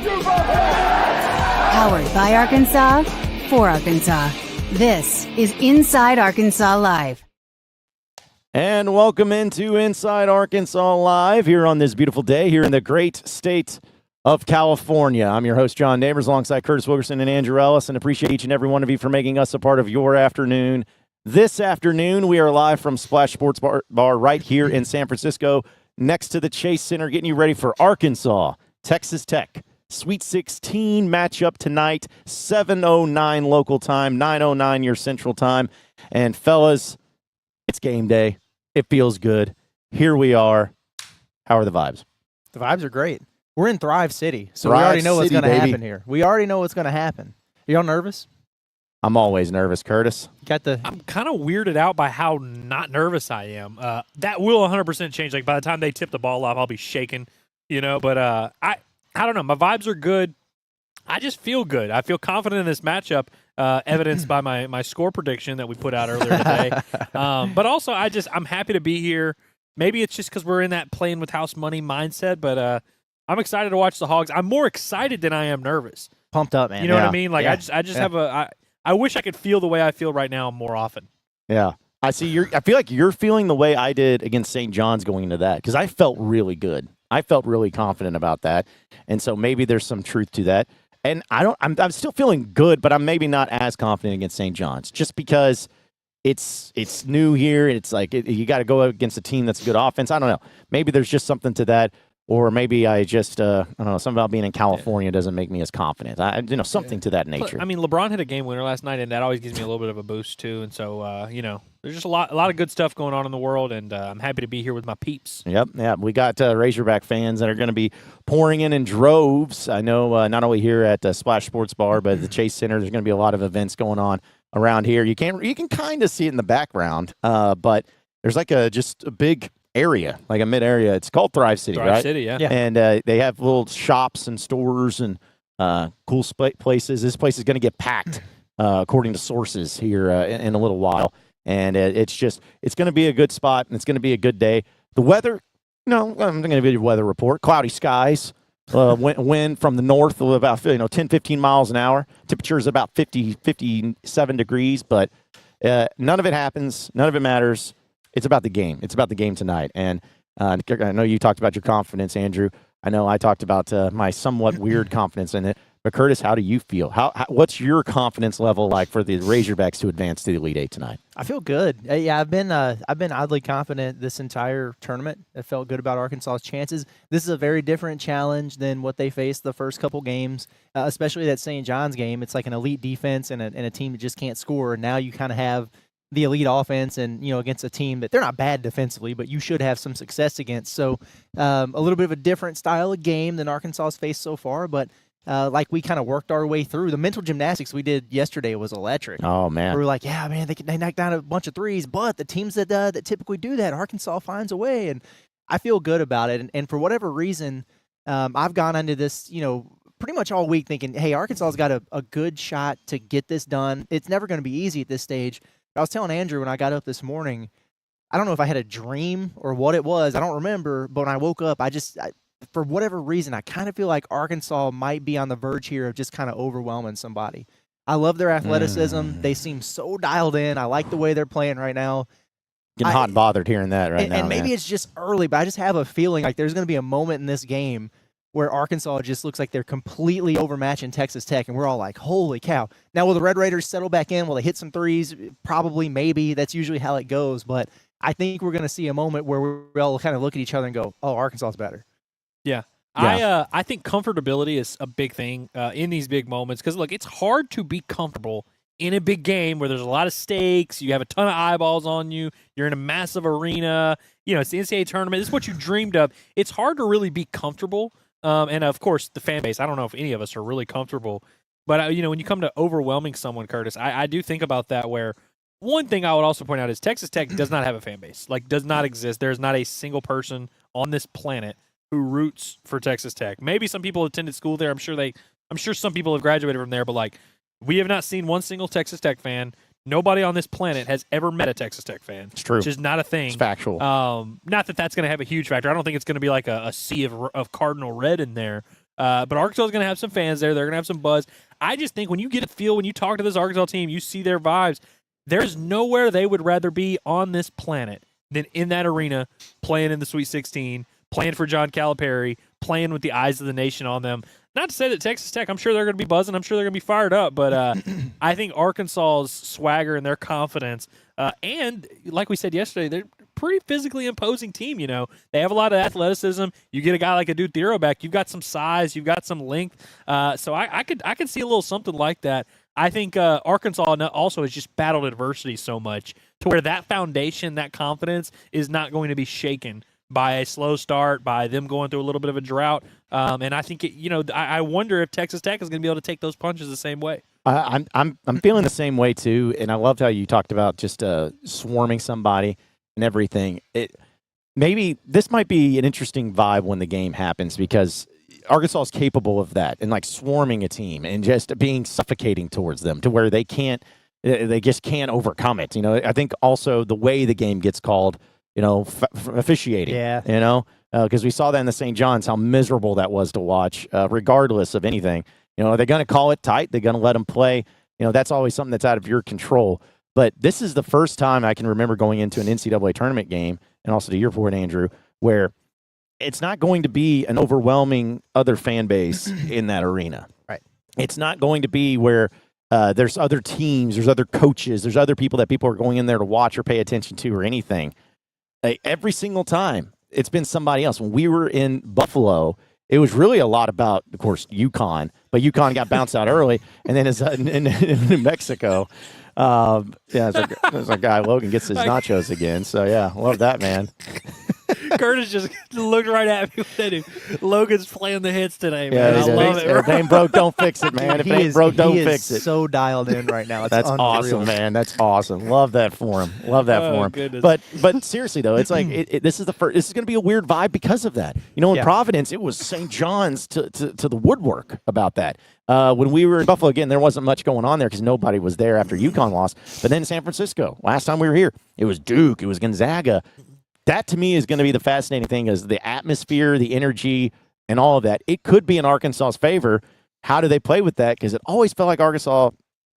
Powered by Arkansas, for Arkansas. This is Inside Arkansas Live. And welcome into Inside Arkansas Live here on this beautiful day here in the great state of California. I'm your host, John Neighbors, alongside Curtis Wilkerson and Andrew Ellis, and appreciate each and every one of you for making us a part of your afternoon. This afternoon, we are live from Splash Sports Bar right here in San Francisco, next to the Chase Center, getting you ready for Arkansas, Texas Tech. Sweet 16 matchup tonight, 7:09 local time, 9:09 your central time. And fellas, it's game day. It feels good. Here we are. How are the vibes? The vibes are greght. We're in Thrive City, so Thrive we already know what's City, going to baby. happen here. We already know what's going to happen. Are y'all nervous? I'm always nervous, Curtis. I'm kind of weirded out by how not nervous I am. That will 100% change. Like, by the time they tip the ball off, I'll be shaking, But I don't know. My vibes are good. I just feel good. I feel confident in this matchup, evidenced by my score prediction that we put out earlier today. But also, I'm happy to be here. Maybe it's just because we're in that playing with house money mindset, but I'm excited to watch the Hogs. I'm more excited than I am nervous. Pumped up, man. You know what I mean? Like, Yeah. I just have I wish I could feel the way I feel right now more often. Yeah. I feel like you're feeling the way I did against St. John's going into that, because I felt really good. I felt really confident about that. And so maybe there's some truth to that. And I'm still feeling good, but I'm maybe not as confident against St. John's, just because it's new here. It's like you got to go against a team that's a good offense. I don't know. Maybe there's just something to that. Or maybe I just, I don't know, something about being in California doesn't make me as confident. Something to that nature. I mean, LeBron hit a game winner last night, and that always gives me a little bit of a boost, too. And so, there's just a lot of good stuff going on in the world, and I'm happy to be here with my peeps. Yep. We got Razorback fans that are going to be pouring in droves. I know not only here at Splash Sports Bar, but at the Chase Center, there's going to be a lot of events going on around here. You can kind of see it in the background, but there's like just a big area, like a mid area. It's called Thrive City, right? Thrive City, yeah. And they have little shops and stores and cool places. This place is going to get packed, according to sources here in a little while. And it's going to be a good spot, and it's going to be a good day. The weather, I'm going to give you a weather report. Cloudy skies, wind from the north of about 10, 15 miles an hour. Temperature is about 57 degrees, but none of it happens. None of it matters. It's about the game. It's about the game tonight. And I know you talked about your confidence, Andrew. I know I talked about my somewhat weird confidence in it. But, Curtis, how do you feel? What's your confidence level like for the Razorbacks to advance to the Elite Eight tonight? I feel good. Yeah, I've been oddly confident this entire tournament. I felt good about Arkansas's chances. This is a very different challenge than what they faced the first couple games, especially that St. John's game. It's like an elite defense and a team that just can't score. And now you kind of have the elite offense and, against a team that they're not bad defensively, but you should have some success against. So a little bit of a different style of game than Arkansas has faced so far, but like we kind of worked our way through. The mental gymnastics we did yesterday was electric. Oh, man. We were like, yeah, man, they knocked down a bunch of threes, but the teams that typically do that, Arkansas finds a way, and I feel good about it. And for whatever reason, I've gone into this, pretty much all week thinking, hey, Arkansas's got a good shot to get this done. It's never going to be easy at this stage. I was telling Andrew when I got up this morning, I don't know if I had a dream or what it was. I don't remember. But when I woke up, for whatever reason, I kind of feel like Arkansas might be on the verge here of just kind of overwhelming somebody. I love their athleticism. They seem so dialed in. I like the way they're playing right now. Getting hot and bothered hearing that right now. And maybe it's just early, but I just have a feeling like there's going to be a moment in this game where Arkansas just looks like they're completely overmatching Texas Tech, and we're all like, holy cow. Now, will the Red Raiders settle back in? Will they hit some threes? Probably, maybe. That's usually how it goes. But I think we're going to see a moment where we all kind of look at each other and go, oh, Arkansas is better. Yeah. I think comfortability is a big thing in these big moments because, look, it's hard to be comfortable in a big game where there's a lot of stakes, you have a ton of eyeballs on you, you're in a massive arena, it's the NCAA tournament, this is what you dreamed of. It's hard to really be comfortable. And, of course, the fan base, I don't know if any of us are really comfortable. But, when you come to overwhelming someone, Curtis, I do think about that where one thing I would also point out is Texas Tech does not have a fan base. Does not exist. There's not a single person on this planet who roots for Texas Tech. Maybe some people attended school there. I'm sure some people have graduated from there. But, we have not seen one single Texas Tech fan. Nobody on this planet has ever met a Texas Tech fan. It's true. Which is not a thing. It's factual. Not that that's going to have a huge factor. I don't think it's going to be like a sea of cardinal red in there. But Arkansas is going to have some fans there. They're going to have some buzz. I just think when you get a feel, when you talk to this Arkansas team, you see their vibes. There's nowhere they would rather be on this planet than in that arena, playing in the Sweet 16, playing for John Calipari, playing with the eyes of the nation on them. Not to say that Texas Tech, I'm sure they're going to be buzzing. I'm sure they're going to be fired up. But I think Arkansas's swagger and their confidence, and like we said yesterday, they're a pretty physically imposing team. You know, they have a lot of athleticism. You get a guy like a dude Thero back, you've got some size, you've got some length. So I could see a little something like that. I think Arkansas also has just battled adversity so much to where that foundation, that confidence is not going to be shaken by a slow start, by them going through a little bit of a drought. And I think, I wonder if Texas Tech is going to be able to take those punches the same way. I'm feeling the same way too, and I loved how you talked about just swarming somebody and everything. Maybe this might be an interesting vibe when the game happens because Arkansas is capable of that and like swarming a team and just being suffocating towards them to where they just can't overcome it. I think also the way the game gets called, officiating. Yeah. Because we saw that in the St. John's, how miserable that was to watch, regardless of anything. Are they going to call it tight? They're going to let them play. That's always something that's out of your control. But this is the first time I can remember going into an NCAA tournament game, and also to your point, Andrew, where it's not going to be an overwhelming other fan base in that arena. Right. It's not going to be where there's other teams, there's other coaches, there's other people that people are going in there to watch or pay attention to or anything. Every single time, it's been somebody else. When we were in Buffalo, it was really a lot about, of course, UConn, but UConn got bounced out early, and then in New Mexico, there's a guy, Logan, gets his nachos again. So, yeah, love that, man. Curtis just looked right at me with that. Logan's playing the hits today, man. Yeah, I love it. If it ain't broke, don't fix it, man. If it ain't broke, don't fix it. So dialed in right now. It's That's unreal. awesome, man. That's awesome. Love that for him. Love that for him. Goodness. But seriously though, it's like this is the first. This is going to be a weird vibe because of that. In Providence, it was St. John's to the woodwork about that. When we were in Buffalo again, there wasn't much going on there because nobody was there after UConn lost. But then in San Francisco, last time we were here, it was Duke, it was Gonzaga. That, to me, is going to be the fascinating thing is the atmosphere, the energy, and all of that. It could be in Arkansas's favor. How do they play with that? Because it always felt like Arkansas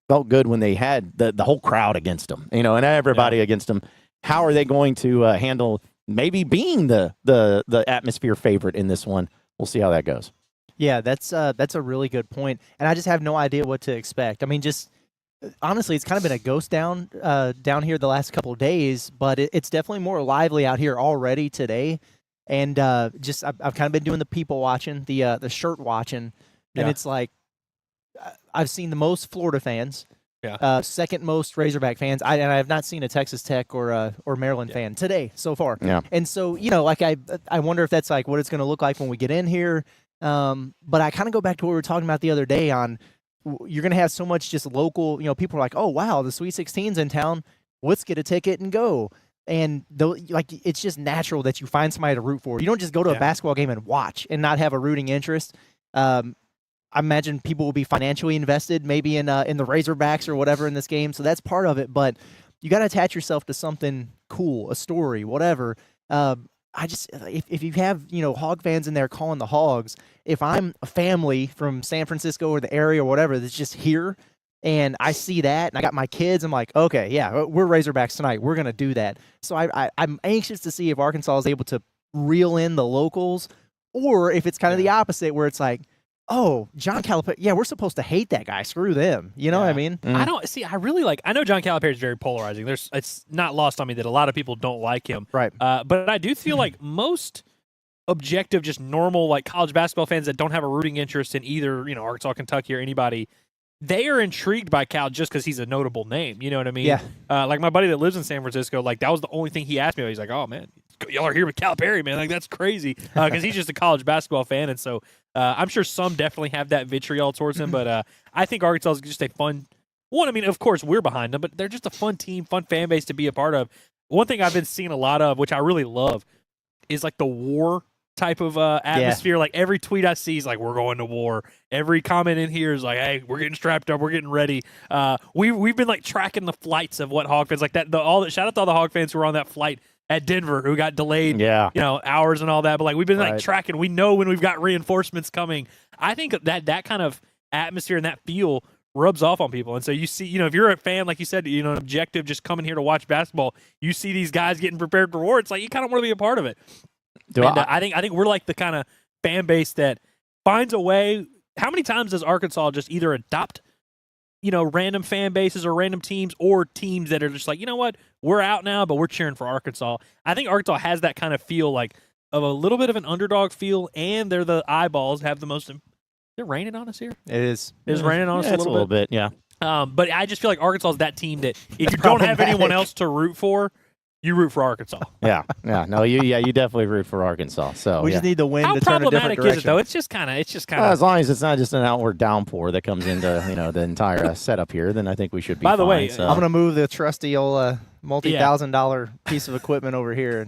felt good when they had the whole crowd against them, and everybody against them. How are they going to handle maybe being the atmosphere favorite in this one? We'll see how that goes. Yeah, that's a really good point. And I just have no idea what to expect. I mean, just honestly, it's kind of been a ghost down here the last couple of days, but it's definitely more lively out here already today. And I've kind of been doing the people watching, the shirt watching, and it's like I've seen the most Florida fans, second most Razorback fans, and I have not seen a Texas Tech or Maryland fan today so far. Yeah. And so I wonder if that's like what it's going to look like when we get in here. But I kind of go back to what we were talking about the other day on. You're going to have so much just local, people are like, oh, wow, the Sweet 16's in town. Let's get a ticket and go. And it's just natural that you find somebody to root for. You don't just go to a basketball game and watch and not have a rooting interest. I imagine people will be financially invested maybe in the Razorbacks or whatever in this game. So that's part of it. But you got to attach yourself to something cool, a story, whatever. If you have, Hog fans in there calling the Hogs, if I'm a family from San Francisco or the area or whatever that's just here and I see that and I got my kids, I'm like, okay, yeah, we're Razorbacks tonight. We're going to do that. So I'm anxious to see if Arkansas is able to reel in the locals or if it's kind of the opposite where it's like, oh, John Calipari, we're supposed to hate that guy. Screw them. You know what I mean? I don't see. I really I know John Calipari is very polarizing. It's not lost on me that a lot of people don't like him. Right. But I do feel like most objective, just normal college basketball fans that don't have a rooting interest in either Arkansas, Kentucky, or anybody, they are intrigued by Cal just because he's a notable name. You know what I mean? Yeah. Like my buddy that lives in San Francisco, that was the only thing he asked me about. He's like, oh man, y'all are here with Calipari, man. That's crazy. Because he's just a college basketball fan, and so. I'm sure some definitely have that vitriol towards him, but I think Arkansas is just a fun one. I mean, of course, we're behind them, but they're just a fun team, fun fan base to be a part of. One thing I've been seeing a lot of, which I really love, is the war type of atmosphere. Like every tweet I see is like, we're going to war. Every comment in here is like, hey, we're getting strapped up, we're getting ready. We've been tracking the flights of what Hog fans like that. Shout out to all the Hog fans who were on that flight at Denver who got delayed, Yeah. hours and all that. But like we've been like Right. tracking. We know when we've got reinforcements coming. I think that kind of atmosphere and that feel rubs off on people. And so you see, if you're a fan, like you said, an objective, just coming here to watch basketball, you see these guys getting prepared for war. It's like you kind of want to be a part of it. I think we're like the kind of fan base that finds a way. How many times does Arkansas just either adopt, random fan bases or random teams or teams that are just like, you know what, we're out now, but we're cheering for Arkansas. I think Arkansas has that kind of feel, like of a little bit of an underdog feel, and they're the eyeballs, have the most. Is it raining on us here? It is. It's raining on us Yeah, a it's little bit. Yeah. But I just feel like Arkansas is that team that if you don't have anyone else to root for, you root for Arkansas. Yeah. No, you definitely root for Arkansas. So We just need the wind How to turn a different problematic direction. is it though? It's just kind of. as long as it's not just an outward downpour that comes into the entire setup here, then I think we should be. By the fine, way, so. I'm going to move the trusty old multi-$1,000 piece of equipment over here.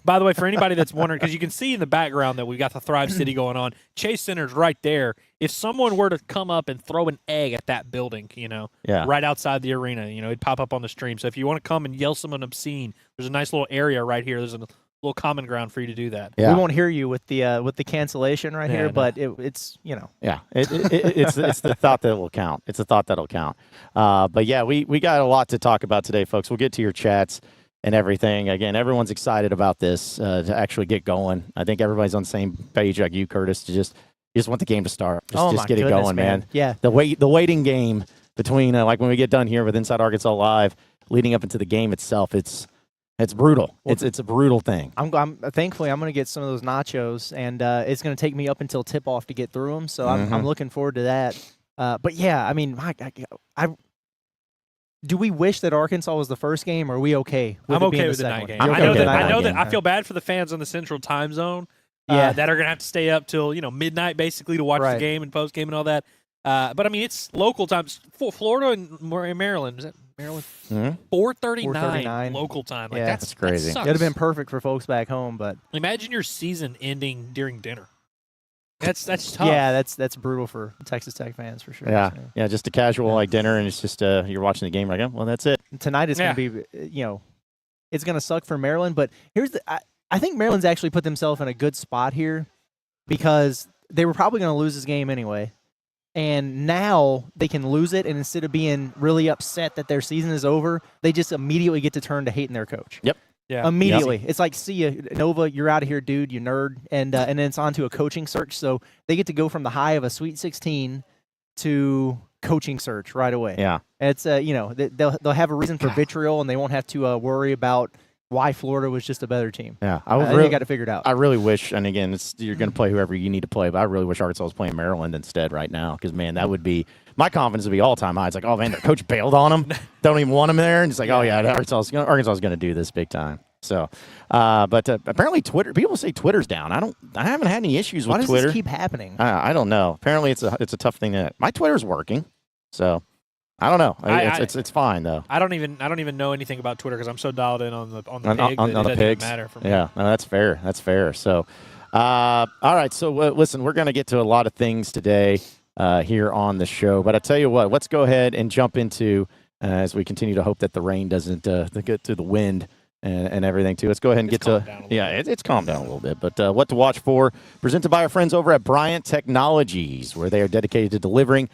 By the way, for anybody that's wondering, because you can see in the background that we've got the Thrive City going on. Chase Center's right there. If someone were to come up and throw an egg at that building, Yeah. right outside the arena, it'd pop up on the stream. So if you want to come and yell someone obscene, there's a nice little area right here. There's a little common ground for you to do that. Yeah. We won't hear you with the cancellation right Yeah, here, no. but it's Yeah, it's the thought that will count. It's a thought that'll count. But yeah, we got a lot to talk about today, folks. We'll get to your chats and everything. Again, everyone's excited about this to actually get going. I think everybody's on the same page like you, Curtis. To just want the game to start. Just my get it goodness, going, man. Yeah. The waiting game between like when we get done here with Inside Arkansas Live, leading up into the game itself. It's brutal. Well, It's a brutal thing. I'm thankfully I'm going to get some of those nachos, and it's going to take me up until tip off to get through them. So I'm looking forward to that. But yeah, I mean, do we wish that Arkansas was the first game? Or are we okay? With I'm it okay being with the second night one? game. You're I'm I okay know with okay the that. with night I know game? that. I feel bad for the fans on the Central Time Zone Yeah. that are going to have to stay up till midnight basically to watch Right. the game and post game and all that. But I mean, it's local times. Florida and Maryland. Is that Maryland? Mhm. 4:39 local time. Like Yeah. That's crazy. That sucks. It'd have been perfect for folks back home, but Imagine your season ending during dinner. That's tough. yeah, that's brutal for Texas Tech fans for sure. Yeah, So, yeah, just a casual like dinner, and it's just you're watching the game. Like, oh, well, that's it. tonight is going to be, it's going to suck for Maryland. But here's I think Maryland's actually put themselves in a good spot here because they were probably going to lose this game anyway. And now they can lose it, and instead of being really upset that their season is over, they just immediately get to turn to hating their coach. Yep. Yeah. Immediately. It's like, see ya, Nova, you're out of here, dude, you nerd. And then it's on to a coaching search. So they get to go from the high of a Sweet 16 to coaching search right away. Yeah. It's they'll have a reason for vitriol, and they won't have to worry about why Florida was just a better team. Yeah, I think really they got to figure it out. I really wish, and again, you're going to play whoever you need to play, but I really wish Arkansas was playing Maryland instead right now because, man, that would be – my confidence would be all-time high. It's like, oh, man, their coach bailed on them. Don't even want him there. And it's like, oh, yeah, Arkansas is going to do this big time. So, but apparently Twitter – people say Twitter's down. I haven't had any issues Why with does Twitter. this keep happening? I don't know. Apparently it's a tough thing. My Twitter's working, so I don't know. It's fine, though. I don't even know anything about Twitter because I'm so dialed in on the pig On that it the doesn't even pigs. matter for me. Yeah, no, that's fair. That's fair. So, all right. So, listen, we're going to get to a lot of things today here on the show. But I tell you what, let's go ahead and jump into as we continue to hope that the rain doesn't get to the wind and everything too. Let's go ahead and It's get calmed to down a little it's calmed down a little bit. But what to watch for? Presented by our friends over at Bryant Technologies, where they are dedicated to delivering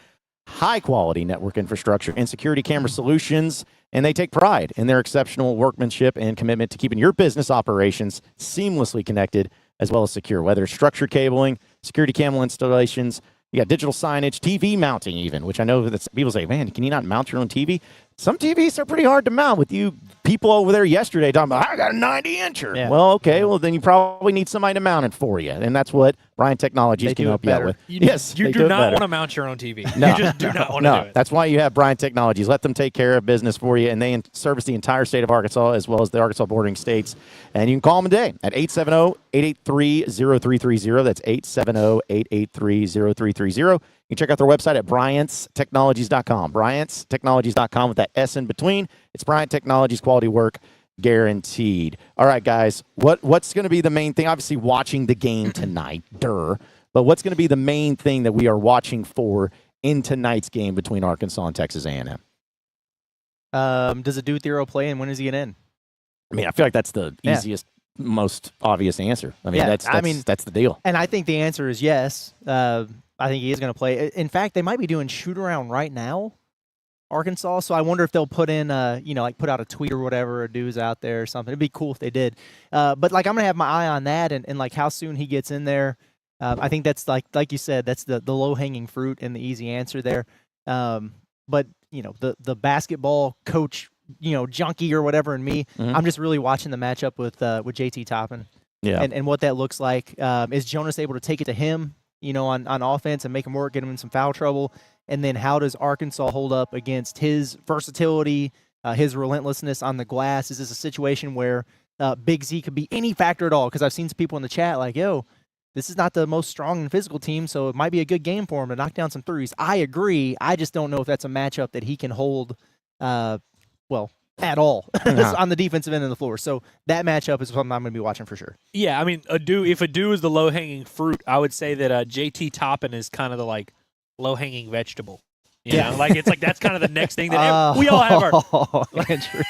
high-quality network infrastructure and security camera solutions, and they take pride in their exceptional workmanship and commitment to keeping your business operations seamlessly connected as well as secure, whether it's structured cabling, security camera installations, you got digital signage, TV mounting even, which I know that people say, man, can you not mount your own TV? Some TVs are pretty hard to mount with you people over there yesterday talking about, I got a 90-incher. Yeah. Well, okay, well, then you probably need somebody to mount it for you, and that's what Bryant Technologies They can do it help you out better. with. You they do not better. want to mount your own TV. No. You just do not want to do it. That's why you have Bryant Technologies. Let them take care of business for you, and they service the entire state of Arkansas as well as the Arkansas bordering states. And you can call them today at 870-883-0330. That's 870-883-0330. You can check out their website at bryantstechnologies.com. Bryantstechnologies.com with that S in between. It's Bryant Technologies, quality work guaranteed. All right, guys, what's going to be the main thing? Obviously, watching the game tonight, but what's going to be the main thing that we are watching for in tonight's game between Arkansas and Texas A&M? Does a dude Thero play, and when is he going to end? I mean, I feel like that's the easiest, most obvious answer. I mean, that's the deal. And I think the answer is yes. I think he is going to play. In fact, they might be doing shoot around right now, Arkansas. So I wonder if they'll put in, like put out a tweet or whatever, or dudes out there or something. It'd be cool if they did. But like I'm going to have my eye on that and like how soon he gets in there. I think that's like you said, that's the low hanging fruit and the easy answer there. But the basketball coach, junkie or whatever in me, I'm just really watching the matchup with JT Toppin. Yeah. And what that looks like. Is Jonas able to take it to him, on offense and make him work, get him in some foul trouble? And then how does Arkansas hold up against his versatility, his relentlessness on the glass? Is this a situation where Big Z could be any factor at all? Because I've seen some people in the chat like, yo, this is not the most strong and physical team, so it might be a good game for him to knock down some threes. I agree. I just don't know if that's a matchup that he can hold, at all on the defensive end of the floor. So that matchup is something I'm going to be watching for sure. Yeah, I mean, if Adu is the low-hanging fruit, I would say that JT Toppin is kind of the, low-hanging vegetable. You know? That's kind of the next thing that we all have our... Andrew.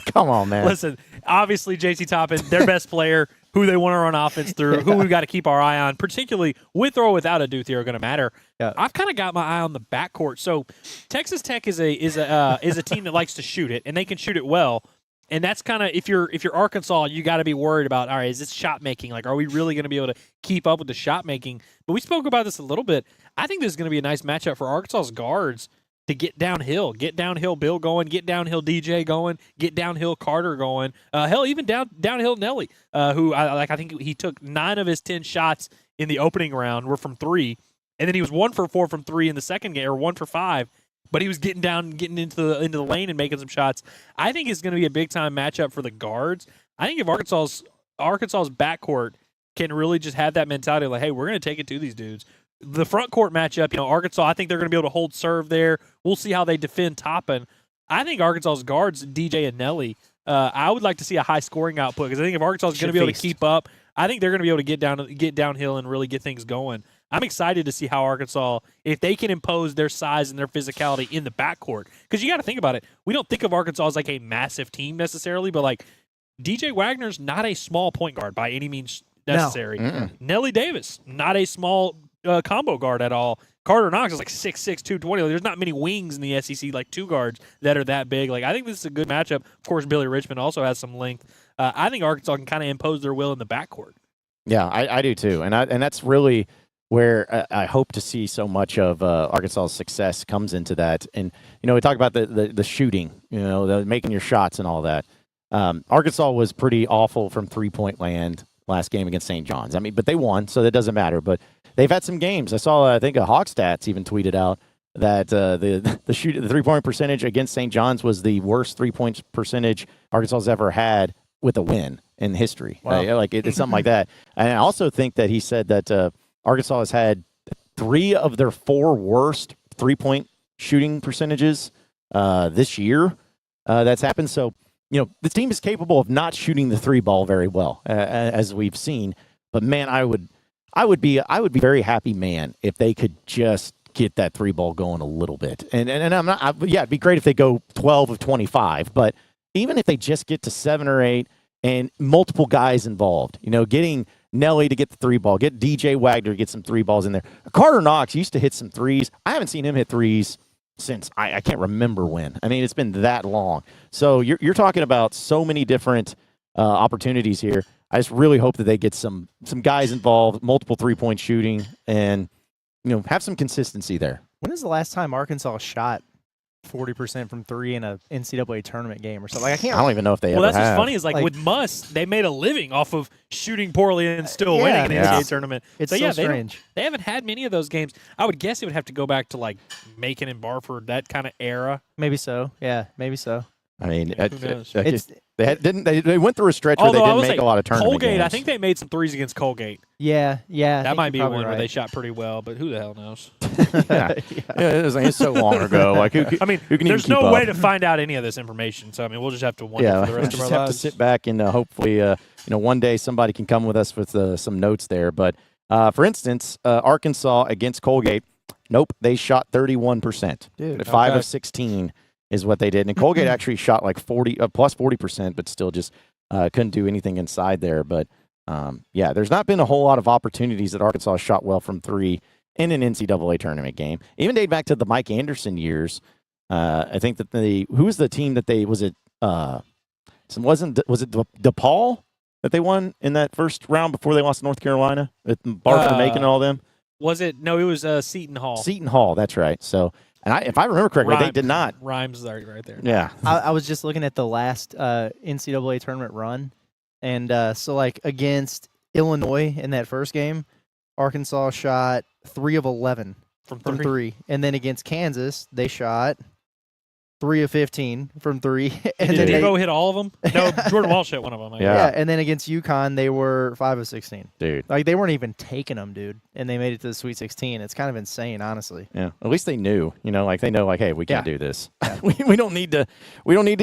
Come on, man. Listen, obviously JT Toppin, their best player, who they want to run offense through, who we've got to keep our eye on, particularly with or without Adu are going to matter. Yeah. I've kind of got my eye on the backcourt. So Texas Tech is a team that likes to shoot it, and they can shoot it well. And that's kind of if you're Arkansas, you got to be worried about, all right, is this shot making? Are we really going to be able to keep up with the shot making? But we spoke about this a little bit. I think this is going to be a nice matchup for Arkansas's guards to get downhill Bill going, get downhill DJ going, get downhill Carter going. Hell, even downhill Nelly, who I think he took 9 of his 10 shots in the opening round were from 3, and then he was 1 for 4 from 3 in the second game, or 1 for 5. But he was getting into the lane and making some shots. I think it's going to be a big time matchup for the guards. I think if Arkansas's backcourt can really just have that mentality, like, hey, we're going to take it to these dudes. The front court matchup, Arkansas, I think they're going to be able to hold serve there. We'll see how they defend Toppin. I think Arkansas's guards, DJ and Nelly, I would like to see a high scoring output because I think if Arkansas is going to be able to keep up, I think they're going to be able to get downhill and really get things going. I'm excited to see how Arkansas, if they can impose their size and their physicality in the backcourt. Because you got to think about it. We don't think of Arkansas as a massive team necessarily, but DJ Wagner's not a small point guard by any means necessary. No. Nelly Davis, not a small combo guard at all. Carter Knox is 6'6", 220. There's not many wings in the SEC, 2 guards that are that big. I think this is a good matchup. Of course, Billy Richmond also has some length. I think Arkansas can kind of impose their will in the backcourt. Yeah, I do too. And that's really where I hope to see so much of Arkansas's success comes into that. And, we talk about the shooting, the making your shots and all that. Arkansas was pretty awful from three-point land last game against St. John's. I mean, but they won, so that doesn't matter. But they've had some games. I saw, I think, a Hogs stats even tweeted out that the three-point percentage against St. John's was the worst three-point percentage Arkansas has ever had with a win in history. Wow. It's something like that. And I also think that he said that Arkansas has had 3 of their 4 worst three-point shooting percentages this year. That's happened. So, the team is capable of not shooting the 3 ball very well, as we've seen. But man, I would be very happy, man, if they could just get that 3 ball going a little bit. And it'd be great if they go 12 of 25. But even if they just get to 7 or 8 and multiple guys involved, getting Nelly to get the 3 ball, get DJ Wagner to get some 3 balls in there. Carter Knox used to hit some threes. I haven't seen him hit threes since I can't remember when. I mean, it's been that long. So you're talking about so many different opportunities here. I just really hope that they get some guys involved, multiple 3-point shooting, and have some consistency there. When is the last time Arkansas shot 40% from 3 in a NCAA tournament game or something? I don't even know if they ever have. Well, that's what's funny is with Muss, they made a living off of shooting poorly and still winning an NCAA tournament. It's so strange. They haven't had many of those games. I would guess it would have to go back to Macon and Barford, that kind of era. Maybe so. Yeah, maybe so. I mean, they went through a stretch where they didn't make a lot of tournament Colgate, games. I think they made some threes against Colgate. Yeah. That might be one where they shot pretty well, but who the hell knows? It's so long ago. Who can there's no way to find out any of this information. So we'll just have to wonder for the rest of our lives. Just have to sit back and hopefully, one day somebody can come with us with some notes there. But for instance, Arkansas against Colgate, nope, they shot 31%. 5 of 16 is what they did. And Colgate actually shot like plus 40%, but still just couldn't do anything inside there. But yeah, there's not been a whole lot of opportunities that Arkansas shot well from three in an NCAA tournament game. Even dating back to the Mike Anderson years. I think that who was the team that was it DePaul that they won in that first round before they lost to North Carolina with Barker Macon and all them? Was it? No, it was Seton Hall. Seton Hall, that's right. So, and if I remember correctly, they did not. Rhymes right there. Yeah. I was just looking at the last NCAA tournament run, and so like against Illinois in that first game, Arkansas shot 3 of 11 from three, and then against Kansas they shot 3 of 15 from 3. And Did then Devo hit all of them? No, Jordan Walsh hit one of them. Yeah, and then against UConn they were 5 of 16. Dude, like they weren't even taking them, dude, and they made it to the Sweet 16. It's kind of insane, honestly. Yeah, at least they knew, like they know, like, hey, we can't do this. we don't need to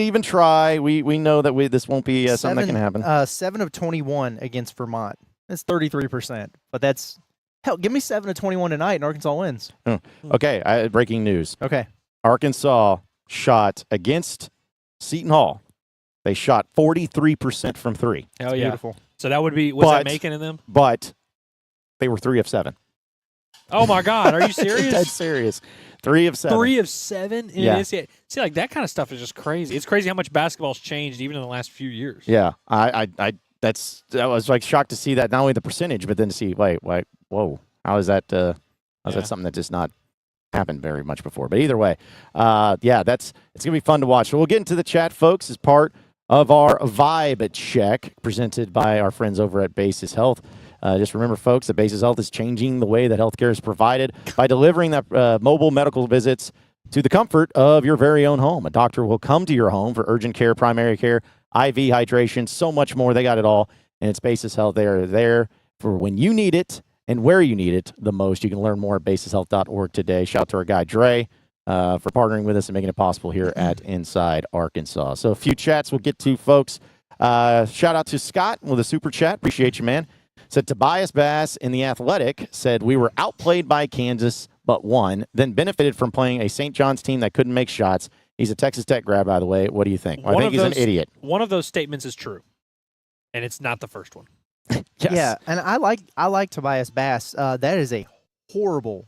even try. We know that this won't be something that can happen. 7 of 21 against Vermont. That's 33%, but that's hell. Give me 7 of 21 tonight, and Arkansas wins. Oh. Okay, breaking news. Okay, Arkansas shot against Seton Hall. They shot 43% from 3. Hell yeah. Beautiful. So that would be, was that Macon in them? But they were 3 of 7. Oh my God, are you serious? That's serious. 3 of 7. 3 of 7 in an NCAA. See, like that kind of stuff is just crazy. It's crazy how much basketball's changed even in the last few years. Yeah, I was like shocked to see that, not only the percentage, but then to see, whoa, how is that? How's that something that just not happened very much before? But either way, it's gonna be fun to watch. So we'll get into the chat, folks, as part of our vibe check presented by our friends over at Basis Health. Just remember, folks, that Basis Health is changing the way that healthcare is provided by delivering that mobile medical visits to the comfort of your very own home. A doctor will come to your home for urgent care, primary care, IV hydration, so much more. They got it all, and it's Basis Health. They are there for when you need it and where you need it the most. You can learn more at basishealth.org today. Shout out to our guy, Dre, for partnering with us and making it possible here at Inside Arkansas. So a few chats we'll get to, folks. Shout out to Scott with a super chat. Appreciate you, man. Said Tobias Bass in The Athletic said, we were outplayed by Kansas, but won, then benefited from playing a St. John's team that couldn't make shots. He's a Texas Tech grad, by the way. What do you think? I think he's an idiot. One of those statements is true, and it's not the first one. Yes. Yeah, and I like Tobias Bass. That is a horrible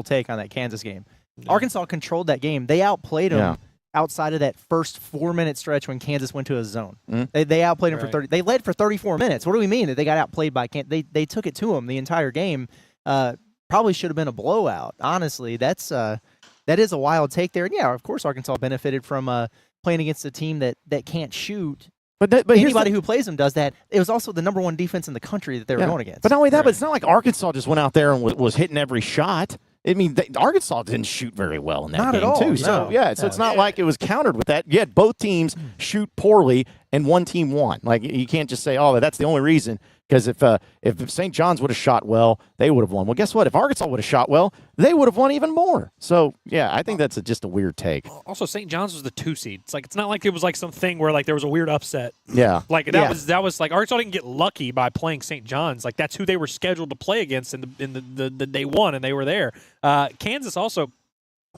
take on that Kansas game. Yeah. Arkansas controlled that game. They outplayed them outside of that first 4-minute stretch when Kansas went to a zone. Mm-hmm. They outplayed them for 30. They led for 34 minutes. What do we mean that they got outplayed by Kansas? They took it to them the entire game. Probably should have been a blowout. Honestly, that is a wild take there. And yeah, of course, Arkansas benefited from playing against a team that can't shoot. But anybody who plays them does that. It was also the number 1 defense in the country that they were going against. But not only that, but it's not like Arkansas just went out there and was hitting every shot. I mean, Arkansas didn't shoot very well in that game, too. So, it's not like it was countered with that. You had both teams shoot poorly, and one team won. Like, you can't just say, oh, that's the only reason. Because if St. John's would have shot well, they would have won. Well, guess what? If Arkansas would have shot well, they would have won even more. So, yeah, I think that's just a weird take. Also, St. John's was the 2 seed. It's not like it was like something where like there was a weird upset. Yeah. Like that was like Arkansas didn't get lucky by playing St. John's. Like that's who they were scheduled to play against in the day one, and they were there. Kansas also,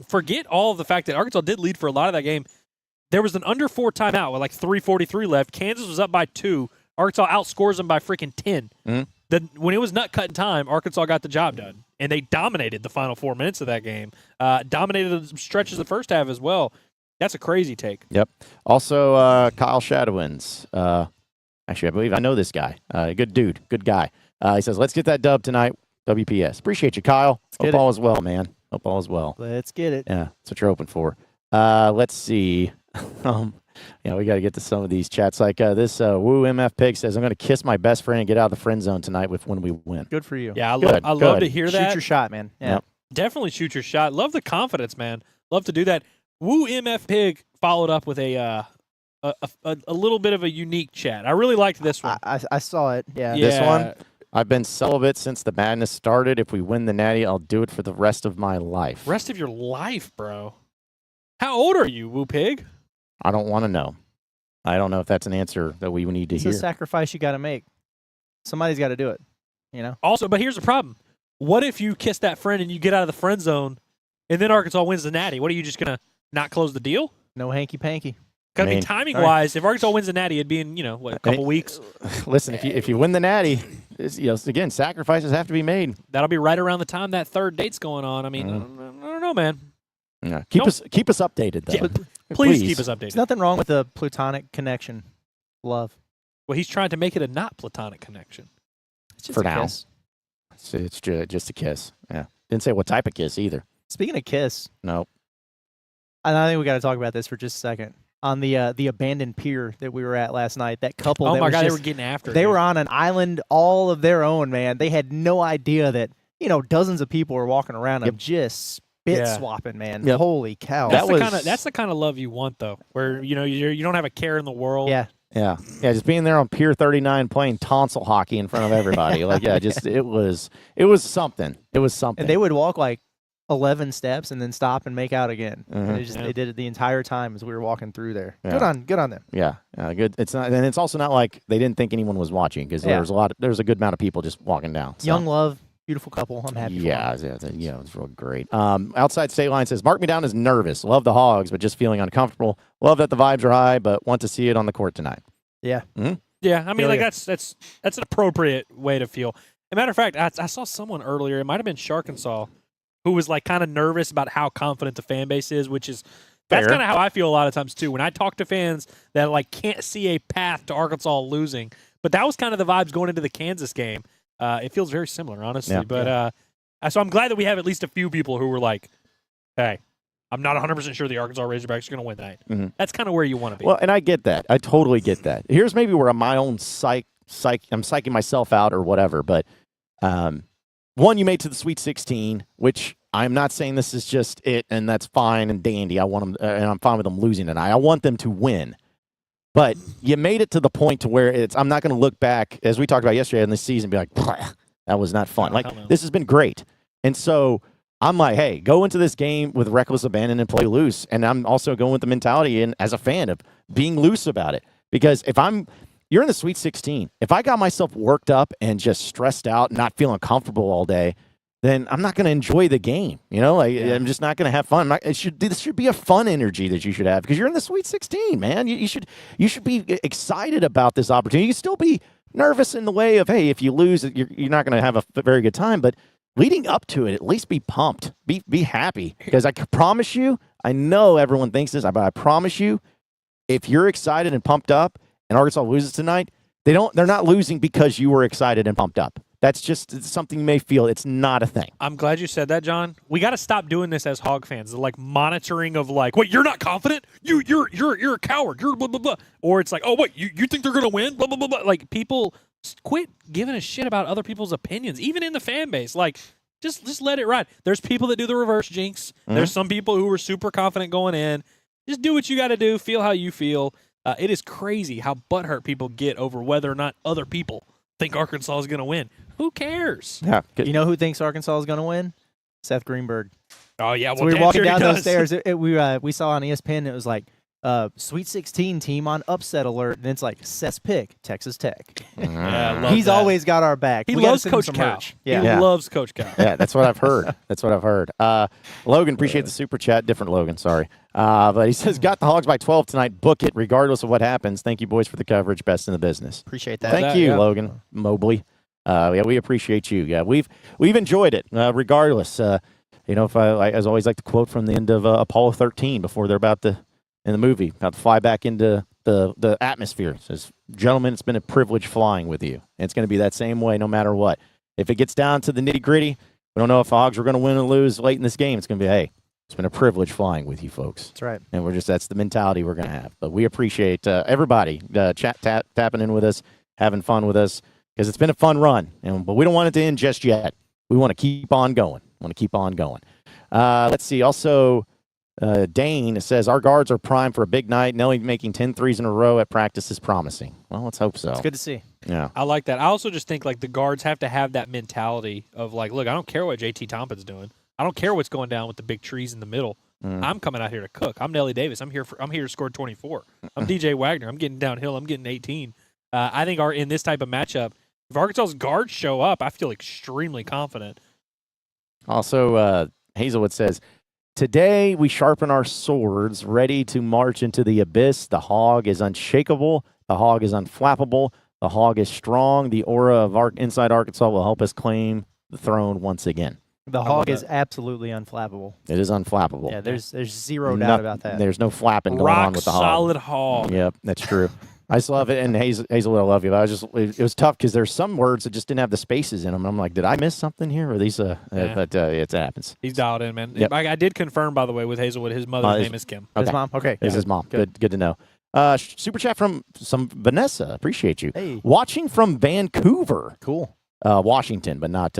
forget all of the fact that Arkansas did lead for a lot of that game. There was an under 4 timeout with like 3:43 left. Kansas was up by 2. Arkansas outscores them by freaking 10. Mm-hmm. When it was nut-cutting time, Arkansas got the job done, and they dominated the final 4 minutes of that game. Dominated the stretches of the first half as well. That's a crazy take. Yep. Also, Kyle Shadowins. Actually, I believe I know this guy. Good dude. Good guy. He says, let's get that dub tonight. WPS. Appreciate you, Kyle. Hope all is well, man. Hope all is well. Let's get it. Yeah, that's what you're hoping for. Let's see. We got to get to some of these chats. Like this Woo MF Pig says, I'm going to kiss my best friend and get out of the friend zone tonight when we win. Good for you. Yeah, I love to hear that. Shoot your shot, man. Yeah. Yep. Definitely shoot your shot. Love the confidence, man. Love to do that. Woo MF Pig followed up with a little bit of a unique chat. I really liked this one. I saw it. Yeah. This one, I've been celibate since the madness started. If we win the Natty, I'll do it for the rest of my life. Rest of your life, bro. How old are you, Woo Pig? I don't want to know. I don't know if that's an answer that we need to hear. It's a sacrifice you got to make. Somebody's got to do it, Also, but here's the problem. What if you kiss that friend and you get out of the friend zone, and then Arkansas wins the Natty? What, are you just going to not close the deal? No hanky-panky. Gotta be timing-wise. If Arkansas wins the Natty, it'd be in, a couple weeks. Listen, if you win the Natty, again, sacrifices have to be made. That'll be right around the time that third date's going on. I mean, I don't know, man. Yeah. Keep us updated, though. Yeah, please keep us updated. There's nothing wrong with the platonic connection. Love. Well, he's trying to make it a not platonic connection. It's just For a now. kiss. It's just a kiss. Yeah. Didn't say what type of kiss either. Speaking of kiss, No. and I think we got to talk about this for just a second. On the abandoned pier that we were at last night, that couple. Oh that my was God, just, they were getting after it. They were on an island all of their own, man. They had no idea that dozens of people were walking around them just spit swapping, man. Yep. Holy cow! That's the kind of love you want, though, where you don't have a care in the world. Yeah. Yeah. Just being there on Pier 39 playing tonsil hockey in front of everybody. It was something. It was something. And they would walk like 11 steps and then stop and make out again. Mm-hmm. And they did it the entire time as we were walking through there. Yeah. Good on them. Yeah, good. It's not, and it's also not like they didn't think anyone was watching because there's a good amount of people just walking down. So. Young love, beautiful couple. I'm happy. Yeah, it's real great. Outside State Line says, "Mark me down as nervous. Love the Hogs, but just feeling uncomfortable. Love that the vibes are high, but want to see it on the court tonight." Yeah. Mm-hmm. Yeah, I mean, that's an appropriate way to feel. As a matter of fact, I saw someone earlier. It might have been Sharkensaw, who was like kind of nervous about how confident the fan base is, that's kind of how I feel a lot of times too. When I talk to fans that like can't see a path to Arkansas losing, but that was kind of the vibes going into the Kansas game. It feels very similar, honestly. Yeah. But so I'm glad that we have at least a few people who were like, "Hey, I'm not 100% sure the Arkansas Razorbacks are going to win tonight." Mm-hmm. That's kind of where you want to be. Well, and I get that. I totally get that. Here's maybe where my own I'm psyching myself out or whatever. But one, you made to the Sweet 16, which I'm not saying this is just it, and that's fine and dandy. I want them, and I'm fine with them losing tonight. I want them to win. But you made it to the point to where I'm not going to look back, as we talked about yesterday in this season, and be like, that was not fun. This has been great. And so I'm like, hey, go into this game with reckless abandon and play loose. And I'm also going with the mentality and as a fan of being loose about it. Because you're in the Sweet 16. If I got myself worked up and just stressed out, not feeling comfortable all day, then I'm not going to enjoy the game. I'm just not going to have fun. This should be a fun energy that you should have because you're in the Sweet 16, man. You should be excited about this opportunity. You still be nervous in the way of, hey, if you lose, you're not going to have a very good time. But leading up to it, at least be pumped, be happy because I promise you, I know everyone thinks this, but I promise you, if you're excited and pumped up and Arkansas loses tonight, they're not losing because you were excited and pumped up. That's just something you may feel. It's not a thing. I'm glad you said that, John. We got to stop doing this as Hog fans. The monitoring of wait, you're not confident? You're a coward. You're blah blah blah. Or it's like, oh wait, you think they're gonna win? Blah blah blah blah. Like people quit giving a shit about other people's opinions, even in the fan base. Like just let it ride. There's people that do the reverse jinx. Mm-hmm. There's some people who are super confident going in. Just do what you got to do. Feel how you feel. It is crazy how butthurt people get over whether or not other people think Arkansas is going to win. Who cares? Yeah. You know who thinks Arkansas is going to win? Seth Greenberg. Oh, yeah. Well, so we were walking down those stairs. Does. We saw on ESPN, it was like, Sweet 16 team on upset alert. And it's like, Seth's pick, Texas Tech. Yeah, he's always got our back. He loves Coach Cal. Yeah. He loves Coach Cal. Yeah, that's what I've heard. Logan, appreciate the super chat. Different Logan, sorry. But he says, got the Hogs by 12 tonight. Book it, regardless of what happens. Thank you, boys, for the coverage. Best in the business. Appreciate that. Thank you, Logan Mobley. We appreciate you. Yeah, we've enjoyed it, regardless. If I as always like to quote from the end of Apollo 13 before they're about to fly back into the atmosphere. It says, gentlemen, it's been a privilege flying with you. And it's going to be that same way no matter what. If it gets down to the nitty gritty, we don't know if the Hogs are going to win or lose late in this game. It's going to be, hey, it's been a privilege flying with you folks. That's right. And that's the mentality we're going to have. But we appreciate everybody tapping in with us, having fun with us, because it's been a fun run. But we don't want it to end just yet. We want to keep on going. Let's see. Also, Dane says, our guards are primed for a big night. Nelly making 10 threes in a row at practice is promising. Well, let's hope so. It's good to see. Yeah. I like that. I also just think the guards have to have that mentality of look, I don't care what JT Tompkins doing. I don't care what's going down with the big trees in the middle. I'm coming out here to cook. I'm Nelly Davis. I'm here to score 24. I'm DJ Wagner. I'm getting downhill. I'm getting 18. I think in this type of matchup, if Arkansas's guards show up, I feel extremely confident. Also, Hazelwood says, Today, we sharpen our swords, ready to march into the abyss. The hog is unshakable. The hog is unflappable. The hog is strong. The aura of inside Arkansas will help us claim the throne once again. The hog is absolutely unflappable. It is unflappable. Yeah, there's zero doubt about that. There's no flapping going on with the hog. Rock solid hog. Yep, that's true. I just love it. And Hazelwood, I love you. It was tough because there's some words that just didn't have the spaces in them. I'm like, did I miss something here? Or these? But it happens. He's dialed in, man. Yep. I did confirm, by the way, with Hazelwood, his mother's name is Kim. Okay. His mom? Okay. It's his mom. Good to know. Super chat from some Vanessa. Appreciate you. Hey. Watching from Vancouver. Cool. Washington, but not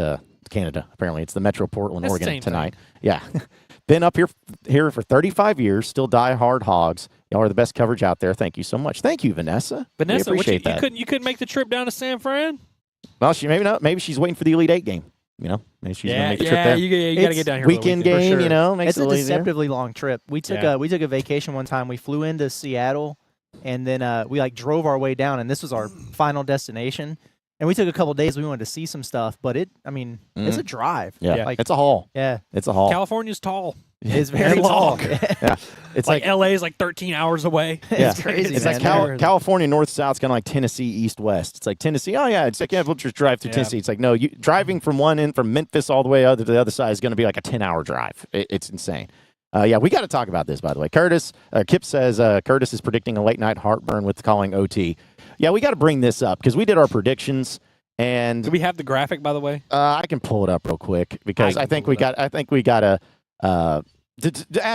Canada. Apparently, it's the Metro Portland, That's the Oregon same tonight. Yeah. Been up here for 35 years, still die hard Hogs. Y'all are the best coverage out there. Thank you so much. Thank you, Vanessa. Vanessa, we appreciate that. You couldn't make the trip down to San Fran? Well, maybe not. Maybe she's waiting for the Elite Eight game. Maybe she's gonna make the trip there. You got to get down here. Weekend for the game, sure. makes It's it a a little easier. deceptively long trip. We took a vacation one time. We flew into Seattle, and then we drove our way down, and this was our final destination. And we took a couple days. We wanted to see some stuff, but it's a drive. Yeah, it's a haul. Yeah, it's a haul. California's tall. It's very long. long. Yeah, it's like LA is like 13 hours away. Yeah. It's crazy. It's man. like California north south, kind of like Tennessee east west. It's like Tennessee. Oh yeah, it's like we'll just drive through Tennessee. It's like no, you driving from one end from Memphis all the way to the other side is going to be like a 10-hour drive. It's insane. We got to talk about this, by the way. Kip says Curtis is predicting a late night heartburn with calling OT. Yeah, we got to bring this up because we did our predictions. And do we have the graphic, by the way? I can pull it up real quick because I think we got to add